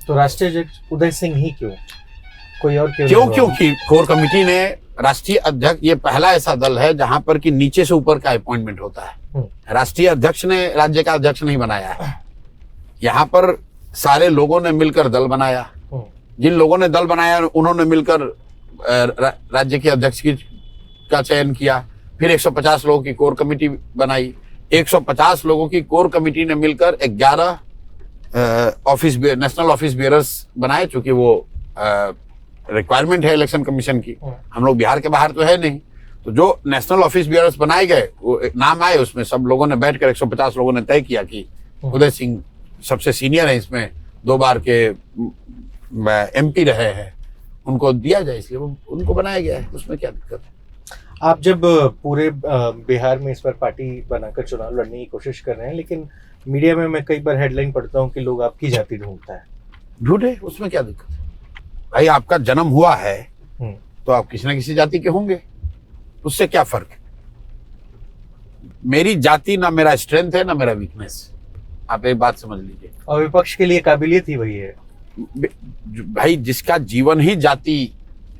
तो राष्ट्रीय अध्यक्ष उदय सिंह ही क्यों, कोई और क्यों? क्योंकि कोर कमेटी ने राष्ट्रीय अध्यक्ष, ये पहला ऐसा दल है जहां पर कि नीचे से ऊपर का अपॉइंटमेंट होता है। राष्ट्रीय अध्यक्ष ने राज्य का अध्यक्ष नहीं बनाया है। यहाँ पर सारे लोगों ने मिलकर दल बनाया। जिन लोगों ने दल बनाया उन्होंने मिलकर राज्य के अध्यक्ष का चयन किया। फिर 150 लोगों की कोर कमेटी बनाई। 150 लोगों की कोर कमेटी ने मिलकर 11 नेशनल ऑफिस बेयरर्स बनाए, चूंकि वो रिक्वायरमेंट है इलेक्शन कमीशन की। हम लोग बिहार के बाहर तो है नहीं, तो जो नेशनल ऑफिस बेयरर्स बनाए गए वो नाम आए, उसमें सब लोगों ने बैठकर 150 लोगों ने तय किया कि उदय सिंह सबसे सीनियर है, इसमें 2 बार के MP रहे हैं, उनको दिया जाए, इसलिए उनको बनाया गया है। उसमें क्या दिक्कत है? आप जब पूरे बिहार में इस बार पार्टी बनाकर चुनाव लड़ने की कोशिश कर रहे हैं, लेकिन मीडिया में मैं कई बार हेडलाइन पढ़ता हूं कि लोग आपकी जाति ढूंढता है। झूठ है, उसमें क्या दिक्कत है? भाई आपका जन्म हुआ है तो आप किसी न किसी जाति के होंगे, उससे क्या फर्क है? मेरी जाति ना मेरा स्ट्रेंथ है ना मेरा वीकनेस, आप एक बात समझ लीजिए। और विपक्ष के लिए काबिलियत ही वही है। भाई जिसका जीवन ही जाति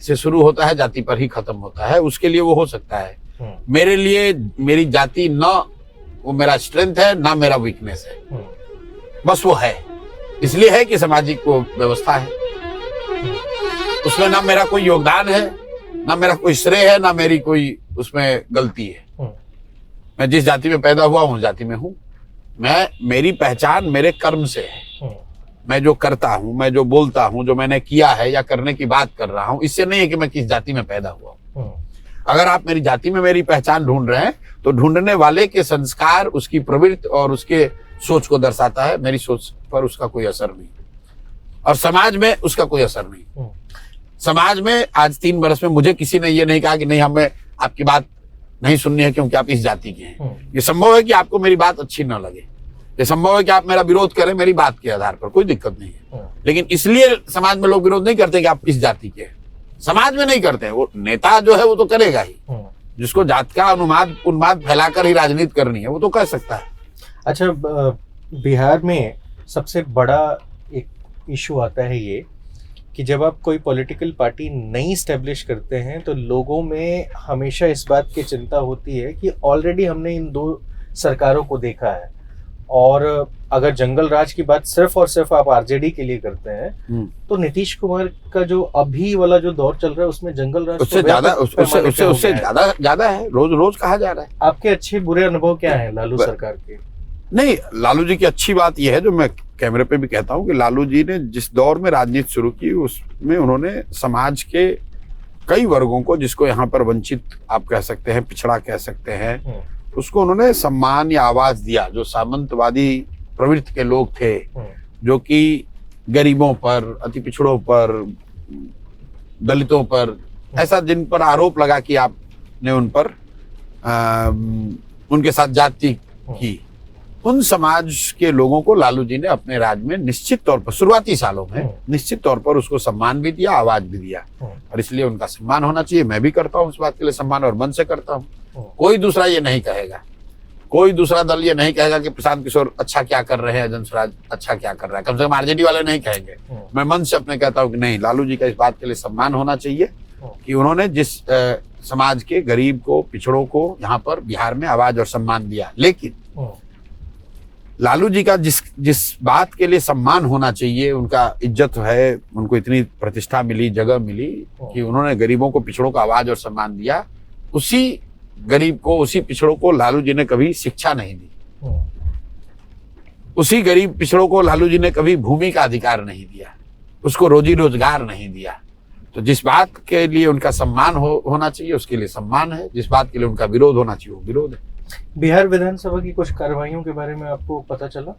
से शुरू होता है, जाति पर ही खत्म होता है, उसके लिए वो हो सकता है। मेरे लिए मेरी जाति ना वो मेरा स्ट्रेंथ है ना मेरा वीकनेस है, बस वो है। इसलिए है कि सामाजिक वो व्यवस्था है, उसमें ना मेरा कोई योगदान है, ना मेरा कोई श्रेय है, ना मेरी कोई उसमें गलती है। मैं जिस जाति में पैदा हुआ हूं, जाति में हूं। मेरी पहचान मेरे कर्म से है। मैं जो करता हूं, मैं जो बोलता हूं, जो मैंने किया है या करने की बात कर रहा हूं, इससे नहीं है कि मैं किस जाति में पैदा हुआ हूं। अगर आप मेरी जाति में मेरी पहचान ढूंढ रहे हैं तो ढूंढने वाले के संस्कार, उसकी प्रवृत्ति और उसके सोच को दर्शाता है। मेरी सोच पर उसका कोई असर नहीं, और समाज में उसका कोई असर नहीं। समाज में आज 3 वर्ष में मुझे किसी ने ये नहीं कहा कि नहीं, हमें आपकी बात नहीं सुननी है क्योंकि आप इस जाति के हैं। ये संभव है कि आपको मेरी बात अच्छी न लगे, ये संभव है कि आप मेरा विरोध करें मेरी बात के आधार पर, कोई दिक्कत नहीं है। लेकिन इसलिए समाज में लोग विरोध नहीं करते कि आप किस जाति के हैं। समाज में नहीं करते, वो नेता जो है वो तो करेगा ही। जिसको जात का उन्माद फैलाकर ही राजनीति करनी है वो तो कर सकता है। अच्छा, बिहार में सबसे बड़ा एक इशू आता है ये कि जब आप कोई पॉलिटिकल पार्टी नहीं स्टैब्लिश करते हैं तो लोगों में हमेशा इस बात की चिंता होती है कि ऑलरेडी हमने इन 2 सरकारों को देखा है, और अगर जंगल राज की बात सिर्फ और सिर्फ आप RJD के लिए करते हैं तो नीतीश कुमार का जो अभी वाला जो दौर चल रहा है उसमें जंगल राज उससे ज्यादा है, रोज कहा जा रहा है। आपके अच्छे बुरे अनुभव क्या है लालू सरकार के? नहीं, लालू जी की अच्छी बात यह है, जो मैं कैमरे पे भी कहता हूं, कि लालू जी ने जिस दौर में राजनीति शुरू की उसमें उन्होंने समाज के कई वर्गों को, जिसको यहाँ पर वंचित आप कह सकते हैं, पिछड़ा कह सकते हैं, उसको उन्होंने सम्मान या आवाज दिया। जो सामंतवादी प्रवृत्ति के लोग थे, जो कि गरीबों पर, अति पिछड़ों पर, दलितों पर, ऐसा जिन पर आरोप लगा कि आपने उन पर उनके साथ जाति की, उन समाज के लोगों को लालू जी ने अपने राज में निश्चित तौर पर शुरुआती सालों में निश्चित तौर पर उसको सम्मान भी दिया, आवाज भी दिया, और इसलिए उनका सम्मान होना चाहिए। मैं भी करता हूँ उस बात के लिए सम्मान, और मन से करता हूँ। कोई दूसरा ये नहीं कहेगा, कोई दूसरा दल ये नहीं कहेगा कि प्रशांत किशोर अच्छा क्या कर रहे हैं, जनसुराज अच्छा क्या कर रहा है, कम से कम RJD वाले नहीं कहेंगे। मैं मन से अपने कहता हूँ कि नहीं, लालू जी का इस बात के लिए सम्मान होना चाहिए कि उन्होंने जिस समाज के गरीब को, पिछड़ों को यहाँ पर बिहार में आवाज और सम्मान दिया। लेकिन लालू जी का जिस बात के लिए सम्मान होना चाहिए, उनका इज्जत है, उनको इतनी प्रतिष्ठा मिली, जगह मिली कि उन्होंने गरीबों को, पिछड़ों को आवाज और सम्मान दिया, उसी गरीब को, उसी पिछड़ों को लालू जी ने कभी शिक्षा नहीं दी। उसी गरीब पिछड़ों को लालू जी ने कभी भूमि का अधिकार नहीं दिया, उसको रोजी रोजगार नहीं दिया। तो जिस बात के लिए उनका सम्मान होना चाहिए उसके लिए सम्मान है, जिस बात के लिए उनका विरोध होना चाहिए वो विरोध है। बिहार विधानसभा की कुछ कार्रवाइयों के बारे में आपको पता चला?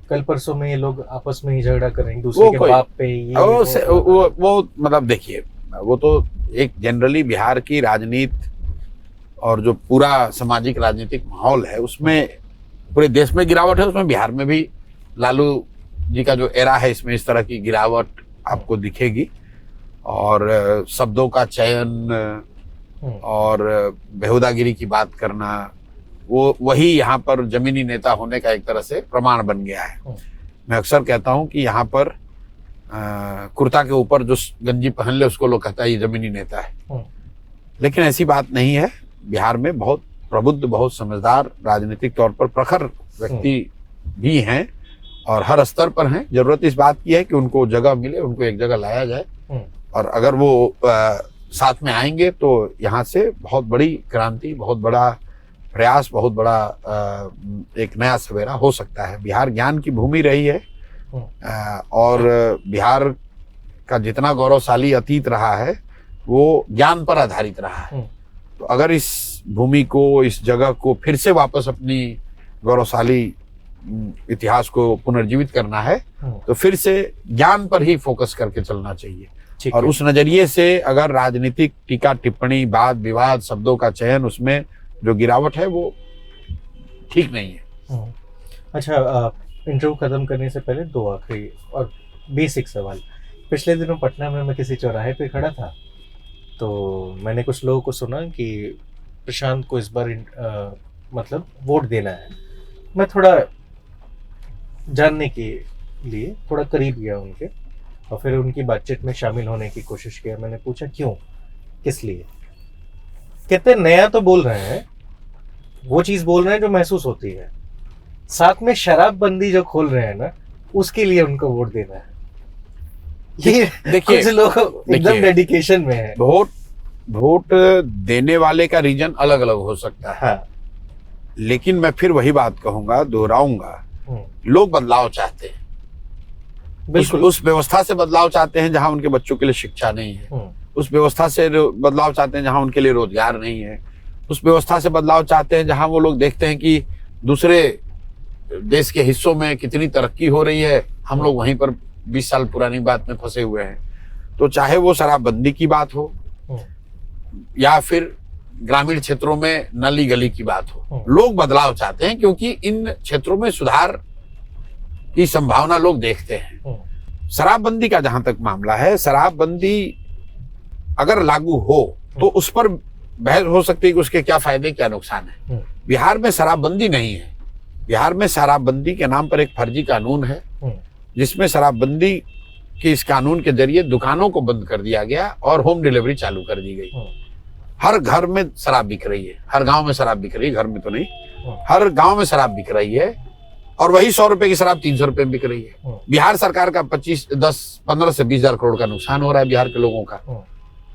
कल परसों में ये लोग आपस में ही झगड़ा कर रहे हैं दूसरे के बाप पे, ये वो मतलब देखिए, वो तो एक जनरली बिहार की राजनीति और जो पूरा सामाजिक राजनीतिक माहौल है उसमें पूरे देश में गिरावट है, उसमें बिहार में भी लालू जी का जो एरा है इसमें इस तरह की गिरावट आपको दिखेगी। और शब्दों का चयन और बेहुदागिरी की बात करना, वो वही यहाँ पर जमीनी नेता होने का एक तरह से प्रमाण बन गया है। मैं अक्सर कहता हूँ कि यहाँ पर कुर्ता के ऊपर जो गंजी पहन ले उसको लोग कहता है ये जमीनी नेता है, लेकिन ऐसी बात नहीं है। बिहार में बहुत प्रबुद्ध, बहुत समझदार, राजनीतिक तौर पर प्रखर व्यक्ति भी हैं और हर स्तर पर हैं। जरूरत इस बात की है कि उनको जगह मिले, उनको एक जगह लाया जाए, और अगर वो साथ में आएंगे तो यहाँ से बहुत बड़ी क्रांति, बहुत बड़ा प्रयास, बहुत बड़ा एक नया सवेरा हो सकता है। बिहार ज्ञान की भूमि रही है और बिहार का जितना गौरवशाली अतीत रहा है वो ज्ञान पर आधारित रहा है। तो अगर इस भूमि को, इस जगह को फिर से वापस अपनी गौरवशाली इतिहास को पुनर्जीवित करना है तो फिर से ज्ञान पर ही फोकस करके चलना चाहिए। और उस नजरिए से अगर राजनीतिक टीका टिप्पणी, वाद विवाद, शब्दों का चयन, उसमें जो गिरावट है वो ठीक नहीं है। अच्छा, इंटरव्यू खत्म करने से पहले दो आखिरी और बेसिक सवाल। पिछले दिनों पटना में मैं किसी चौराहे पे खड़ा था तो मैंने कुछ लोगों को सुना कि प्रशांत को इस बार मतलब वोट देना है। मैं थोड़ा जानने के लिए थोड़ा करीब गया उनके और फिर उनकी बातचीत में शामिल होने की कोशिश किया। मैंने पूछा क्यों, किस लिए? कहते नया तो बोल रहे हैं, वो चीज बोल रहे हैं जो महसूस होती है, साथ में शराबबंदी जो खोल रहे हैं ना उसके लिए उनको वोट देना है। ये देखिए, कुछ लोग एकदम डेडिकेशन में है। वोट देने वाले का रीजन अलग अलग हो सकता है। हाँ। लेकिन मैं फिर वही बात कहूंगा, दोहराऊंगा, लोग बदलाव चाहते हैं। बिल्कुल उस व्यवस्था से बदलाव चाहते हैं जहां उनके बच्चों के लिए शिक्षा नहीं है, उस व्यवस्था से बदलाव चाहते हैं जहां उनके लिए रोजगार नहीं है, उस व्यवस्था से बदलाव चाहते हैं जहां वो लोग देखते हैं कि दूसरे देश के हिस्सों में कितनी तरक्की हो रही है, हम लोग वहीं पर 20 साल पुरानी बात में फंसे हुए हैं। तो चाहे वो शराबबंदी की बात हो या फिर ग्रामीण क्षेत्रों में नली गली की बात हो, लोग बदलाव चाहते हैं क्योंकि इन क्षेत्रों में सुधार की संभावना लोग देखते हैं। शराबबंदी का जहां तक मामला है, शराबबंदी अगर लागू हो तो उस पर बहस हो सकती है कि उसके क्या फायदे क्या नुकसान है। बिहार में शराबबंदी नहीं है। बिहार में शराबबंदी के नाम पर एक फर्जी कानून है जिसमें शराबबंदी के इस कानून के जरिए दुकानों को बंद कर दिया गया और होम डिलीवरी चालू कर दी गई। हर घर में शराब बिक रही है, हर गांव में शराब बिक रही है, घर में तो नहीं, हर गांव में शराब बिक रही है और वही 100 रुपए की शराब 300 रुपए में बिक रही है। बिहार सरकार का 15 से 20 हजार करोड़ का नुकसान हो रहा है बिहार के लोगों का।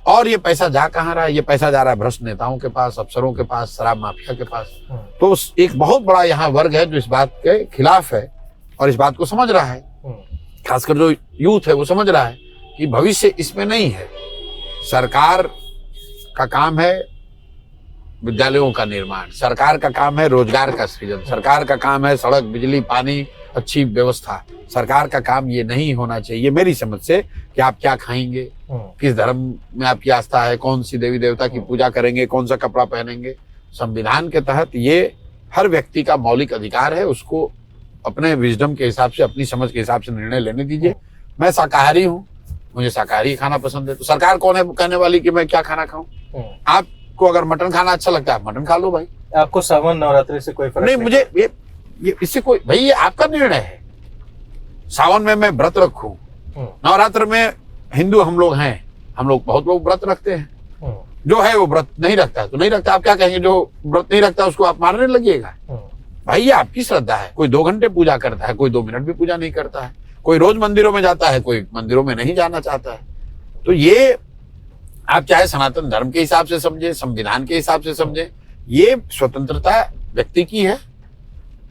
और ये पैसा जा कहाँ रहा है? ये पैसा जा रहा है भ्रष्ट नेताओं के पास, अफसरों के पास, शराब माफिया के पास। तो एक बहुत बड़ा यहाँ वर्ग है जो इस बात के खिलाफ है और इस बात को समझ रहा है, खासकर जो यूथ है वो समझ रहा है कि भविष्य इसमें नहीं है। सरकार का काम है विद्यालयों का निर्माण, सरकार का काम है रोजगार का सृजन, सरकार का काम है सड़क, बिजली, पानी, अच्छी व्यवस्था। सरकार का काम ये नहीं होना चाहिए मेरी समझ से कि आप क्या खाएंगे, किस धर्म में आपकी आस्था है, कौन सी देवी देवता की पूजा करेंगे, कौन सा कपड़ा पहनेंगे। संविधान के तहत ये हर व्यक्ति का मौलिक अधिकार है, उसको अपने विजडम के हिसाब से, अपनी समझ के हिसाब से निर्णय लेने दीजिए। मैं शाकाहारी हूँ, मुझे शाकाहारी खाना पसंद है, तो सरकार कौन है कहने वाली कि मैं क्या खाना खाऊं? आपको अगर मटन खाना अच्छा लगता है मटन खा लो भाई। आपको सावन नवरात्रि से कोई फर्क नहीं? मुझे ये इससे कोई, भाई ये आपका निर्णय है। सावन में मैं व्रत रखूं, नवरात्र में हिंदू हम लोग हैं, हम लोग बहुत लोग व्रत रखते हैं। जो है वो व्रत नहीं रखता है तो नहीं रखता। आप क्या कहेंगे? जो व्रत नहीं रखता उसको आप मारने लगिएगा? भाई ये आपकी श्रद्धा है। कोई 2 घंटे पूजा करता है, कोई 2 मिनट भी पूजा नहीं करता है, कोई रोज मंदिरों में जाता है, कोई मंदिरों में नहीं जाना चाहता है। तो ये आप चाहे सनातन धर्म के हिसाब से समझे, संविधान के हिसाब से समझे, ये स्वतंत्रता व्यक्ति की है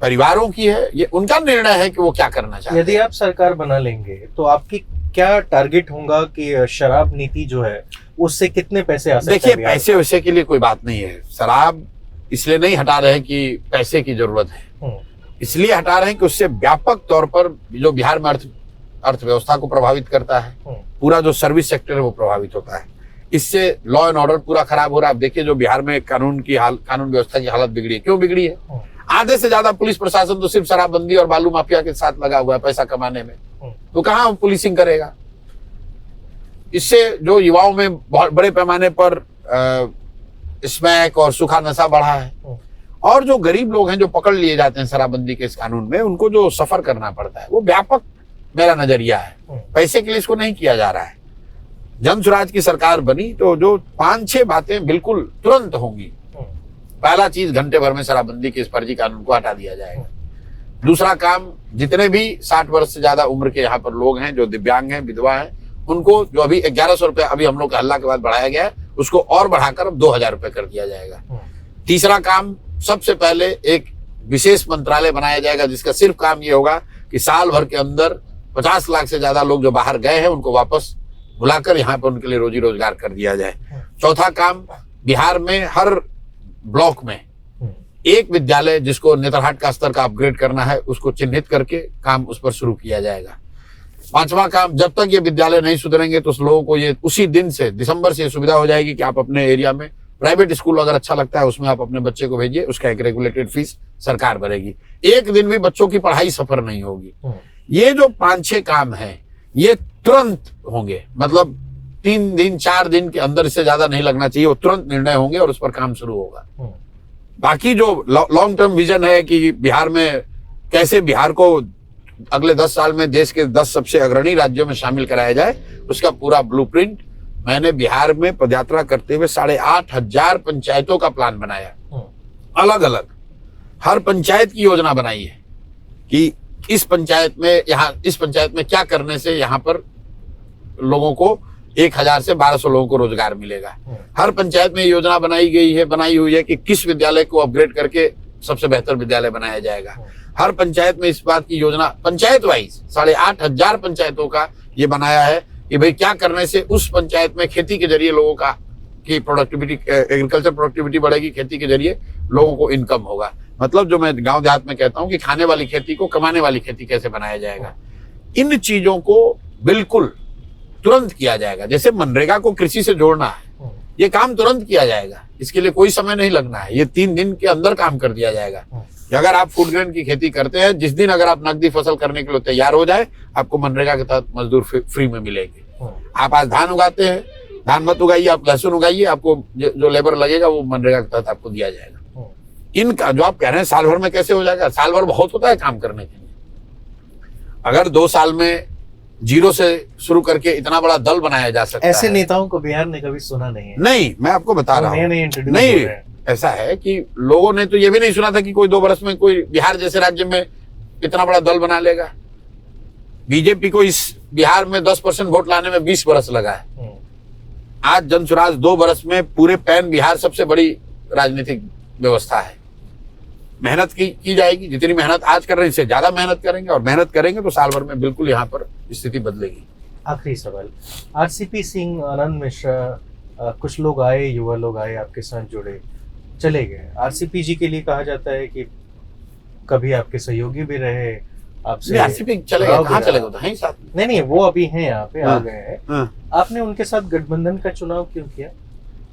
परिवारों की है, ये उनका निर्णय है कि वो क्या करना चाहते हैं। यदि आप सरकार बना लेंगे तो आपकी क्या टारगेट होगा कि शराब नीति जो है उससे कितने पैसे आ सकते देखिए, हैं बिहार पैसे वैसे के लिए कोई बात नहीं है। शराब इसलिए नहीं हटा रहे हैं कि पैसे की जरूरत है, इसलिए हटा रहे हैं कि उससे व्यापक तौर पर जो बिहार में अर्थव्यवस्था को प्रभावित करता है, पूरा जो सर्विस सेक्टर है वो प्रभावित होता है। इससे लॉ एंड ऑर्डर पूरा खराब हो रहा है। आप देखिए जो बिहार में कानून व्यवस्था की हालत बिगड़ी है, क्यों बिगड़ी है? आधे से ज्यादा पुलिस प्रशासन तो सिर्फ शराबबंदी और बालू माफिया के साथ लगा हुआ है पैसा कमाने में, तो कहाँ पुलिसिंग करेगा? इससे जो युवाओं में बहुत बड़े पैमाने पर स्मैक और सूखा नशा बढ़ा है, और जो गरीब लोग हैं जो पकड़ लिए जाते हैं शराबबंदी के इस कानून में, उनको जो सफर करना पड़ता है वो व्यापक मेरा नजरिया है। पैसे के लिए इसको नहीं किया जा रहा है। जन स्वराज की सरकार बनी तो जो 5-6 बातें बिल्कुल तुरंत होंगी। पहला चीज, घंटे भर में शराबबंदी के इस फर्जी कानून को हटा दिया जाएगा। दूसरा काम, जितने भी 60 वर्ष से ज्यादा उम्र के यहाँ पर लोग हैं, जो दिव्यांग हैं, विधवा हैं, उनको जो अभी 1100 रुपए अभी हम लोग के हल्ला के बाद बढ़ाया गया है, उसको और बढ़ाकर अब 2000 रुपए कर दिया जाएगा। तीसरा काम, सबसे पहले एक विशेष मंत्रालय बनाया जाएगा जिसका सिर्फ काम ये होगा कि साल भर के अंदर 50 लाख से ज्यादा लोग जो बाहर गए हैं उनको वापस बुलाकर यहाँ पर उनके लिए रोजी रोजगार कर दिया जाए। चौथा काम, बिहार में हर ब्लॉक में एक विद्यालय जिसको नेतरहाट का स्तर का अपग्रेड करना है उसको चिन्हित करके काम उस पर शुरू किया जाएगा। पांचवा काम, जब तक ये विद्यालय नहीं सुधरेंगे तो उस लोगों को ये उसी दिन से, दिसंबर से ये सुविधा हो जाएगी कि आप अपने एरिया में प्राइवेट स्कूल अगर अच्छा लगता है उसमें आप अपने बच्चे को भेजिए, उसका एक रेगुलेटेड फीस सरकार भरेगी। एक दिन भी बच्चों की पढ़ाई सफर नहीं होगी। ये जो 5-6 काम है ये तुरंत होंगे, मतलब 3 दिन 4 दिन के अंदर, इससे ज्यादा नहीं लगना चाहिए, वो तुरंत निर्णय होंगे और उस पर काम शुरू होगा। बाकी जो लॉन्ग टर्म विजन है कि बिहार में कैसे बिहार को अगले 10 साल में देश के 10 सबसे अग्रणी राज्यों में शामिल कराया जाए, उसका पूरा ब्लूप्रिंट मैंने बिहार में पदयात्रा करते हुए 8,500 पंचायतों का प्लान बनाया। अलग अलग हर पंचायत की योजना बनाई है कि इस पंचायत में क्या करने से यहाँ पर लोगों को 1000 से 1200 लोगों को रोजगार मिलेगा। हर पंचायत में योजना बनाई हुई है कि किस विद्यालय को अपग्रेड करके सबसे बेहतर विद्यालय बनाया जाएगा। हर पंचायत में इस बात की योजना, पंचायत वाइज 8,500 पंचायतों का ये बनाया है कि भाई क्या करने से उस पंचायत में खेती के जरिए लोगों का की प्रोडक्टिविटी, एग्रीकल्चर प्रोडक्टिविटी बढ़ेगी, खेती के जरिए लोगों को इनकम होगा। मतलब जो मैं गांव देहात में कहता हूं कि खाने वाली खेती को कमाने वाली खेती कैसे बनाया जाएगा। इन चीजों को बिल्कुल तुरंत किया जाएगा। जैसे मनरेगा को कृषि से जोड़ना है, ये काम तुरंत किया जाएगा, इसके लिए कोई समय नहीं लगना है, ये 3 दिन के अंदर काम कर दिया जाएगा। अगर आप फूड ग्रेन की खेती करते हैं, जिस दिन अगर आप नकदी फसल करने के लिए तैयार हो जाए, आपको मनरेगा के तहत मजदूर फ्री में मिलेंगे। आप आज धान उगाते हैं, धान मत उगाइए, आप लहसुन उगाइए, आपको जो लेबर लगेगा वो मनरेगा के तहत आपको दिया जाएगा। इनका जो आप कह रहे हैं साल भर में कैसे हो जाएगा, साल भर बहुत होता है काम करने के लिए। अगर 2 साल में 0 से शुरू करके इतना बड़ा दल बनाया जा सकता है। ऐसे नेताओं को बिहार ने कभी सुना नहीं है। नहीं, मैं आपको बता रहा हूँ, नहीं, ऐसा है कि लोगों ने तो ये भी नहीं सुना था कि कोई 2 वर्ष में कोई बिहार जैसे राज्य में इतना बड़ा दल बना लेगा। बीजेपी को इस बिहार में 10% वोट लाने में 20 वर्ष लगा है। आज जन स्वराज 2 वर्ष में पूरे पैन बिहार सबसे बड़ी राजनीतिक व्यवस्था है। मेहनत की जाएगी, जितनी मेहनत आज कर रहे हैं इससे ज्यादा मेहनत करेंगे, और मेहनत करेंगे तो साल भर में बिल्कुल यहाँ पर स्थिति बदलेगी। आखिरी सवाल, आरसीपी सिंह, आनंद मिश्रा, कुछ लोग आए, युवा लोग आए, आपके साथ जुड़े, चले गए। आरसीपी जी के लिए कहा जाता है कि कभी आपके सहयोगी भी रहे, आपसे आरसीपी चले गए, कहाँ चले गए? हैं साथ? नहीं, वो अभी हैं यहाँ पे, आ गए हैं। आपने उनके साथ गठबंधन का चुनाव क्यों किया?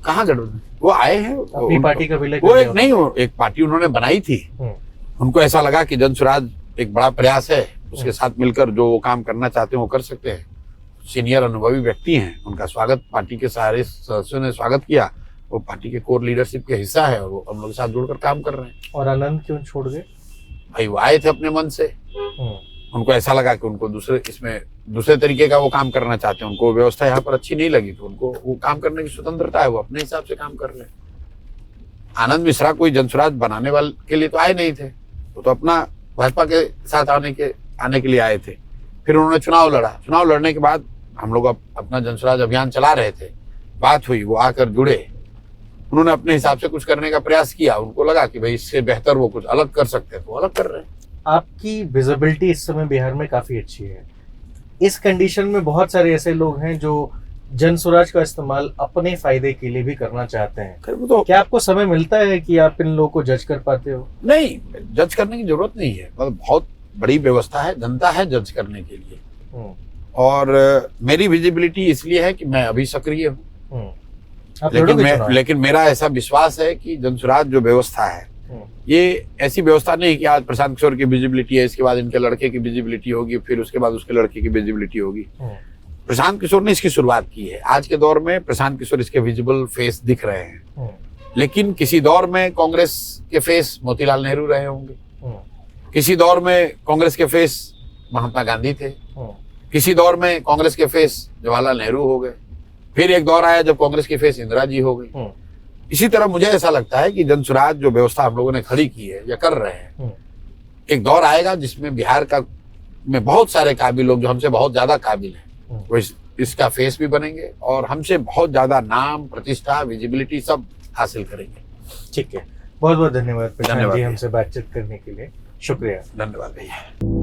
कहाँ गठबंधन? वो आए हैं अपनी पार्टी का विलय, वो एक पार्टी उन्होंने बनाई थी। उनको ऐसा लगा कि जन स्वराज एक बड़ा प्रयास है, उसके साथ मिलकर जो वो काम करना चाहते हैं वो कर सकते हैं। सीनियर अनुभवी व्यक्ति हैं, उनका स्वागत पार्टी के सारे सदस्यों ने स्वागत किया। वो पार्टी के कोर लीडरशिप के हिस्सा है और वो हम लोग के साथ जुड़कर काम कर रहे हैं। और आनंद क्यों छोड़ गए? भाई वो आए थे अपने मन से, उनको ऐसा लगा कि उनको दूसरे तरीके का वो काम करना चाहते हैं, उनको व्यवस्था यहाँ पर अच्छी नहीं लगी, तो उनको वो काम करने की स्वतंत्रता है, वो अपने हिसाब से काम कर रहे हैं। आनंद मिश्रा कोई जन स्वराज बनाने वाले के लिए तो आए नहीं थे, वो तो अपना भाजपा के साथ आने के लिए आए थे। फिर उन्होंने चुनाव लड़ा, चुनाव लड़ने के बाद हम लोग अपना जन स्वराज अभियान चला रहे थे, बात हुई, वो आकर जुड़े, उन्होंने अपने हिसाब से कुछ करने का प्रयास किया, उनको लगा कि भाई इससे बेहतर वो कुछ अलग कर सकते हैं तो अलग कर रहे हैं। आपकी विजिबिलिटी इस समय बिहार में काफी अच्छी है। इस कंडीशन में बहुत सारे ऐसे लोग हैं जो जन स्वराज का इस्तेमाल अपने फायदे के लिए भी करना चाहते हैं। खैर वो तो क्या आपको समय मिलता है कि आप इन लोगों को जज कर पाते हो? नहीं, जज करने की जरूरत नहीं है, मतलब बहुत बड़ी व्यवस्था है, जनता है जज करने के लिए। और मेरी विजिबिलिटी इसलिए है कि मैं अभी सक्रिय हूँ, आप लड़ोगे चुनाव? लेकिन मेरा ऐसा विश्वास है कि जन स्वराज जो व्यवस्था है ये ऐसी व्यवस्था नहीं कि आज प्रशांत किशोर की विजिबिलिटी है, इसके बाद इनके लड़के की विजिबिलिटी होगी, फिर उसके बाद उसके लड़के की विजिबिलिटी होगी। प्रशांत किशोर ने इसकी शुरुआत की है। आज के दौर में प्रशांत किशोर इसके विजिबल फेस दिख रहे हैं, लेकिन किसी दौर में कांग्रेस के फेस मोतीलाल नेहरू रहे होंगे, किसी दौर में कांग्रेस के फेस महात्मा गांधी थे, किसी दौर में कांग्रेस के फेस जवाहरलाल नेहरू हो गए, फिर एक दौर आया जब कांग्रेस की फेस इंदिरा जी हो गई। इसी तरह मुझे ऐसा लगता है कि जन स्वराज जो व्यवस्था हम लोगों ने खड़ी की है या कर रहे हैं, एक दौर आएगा जिसमें बिहार का में बहुत सारे काबिल लोग जो हमसे बहुत ज्यादा काबिल हैं वो इसका फेस भी बनेंगे और हमसे बहुत ज्यादा नाम, प्रतिष्ठा, विजिबिलिटी सब हासिल करेंगे। ठीक है, बहुत बहुत धन्यवाद प्रशांत धन्यवाद जी भैया। हमसे बातचीत करने के लिए। शुक्रिया। धन्यवाद भैया।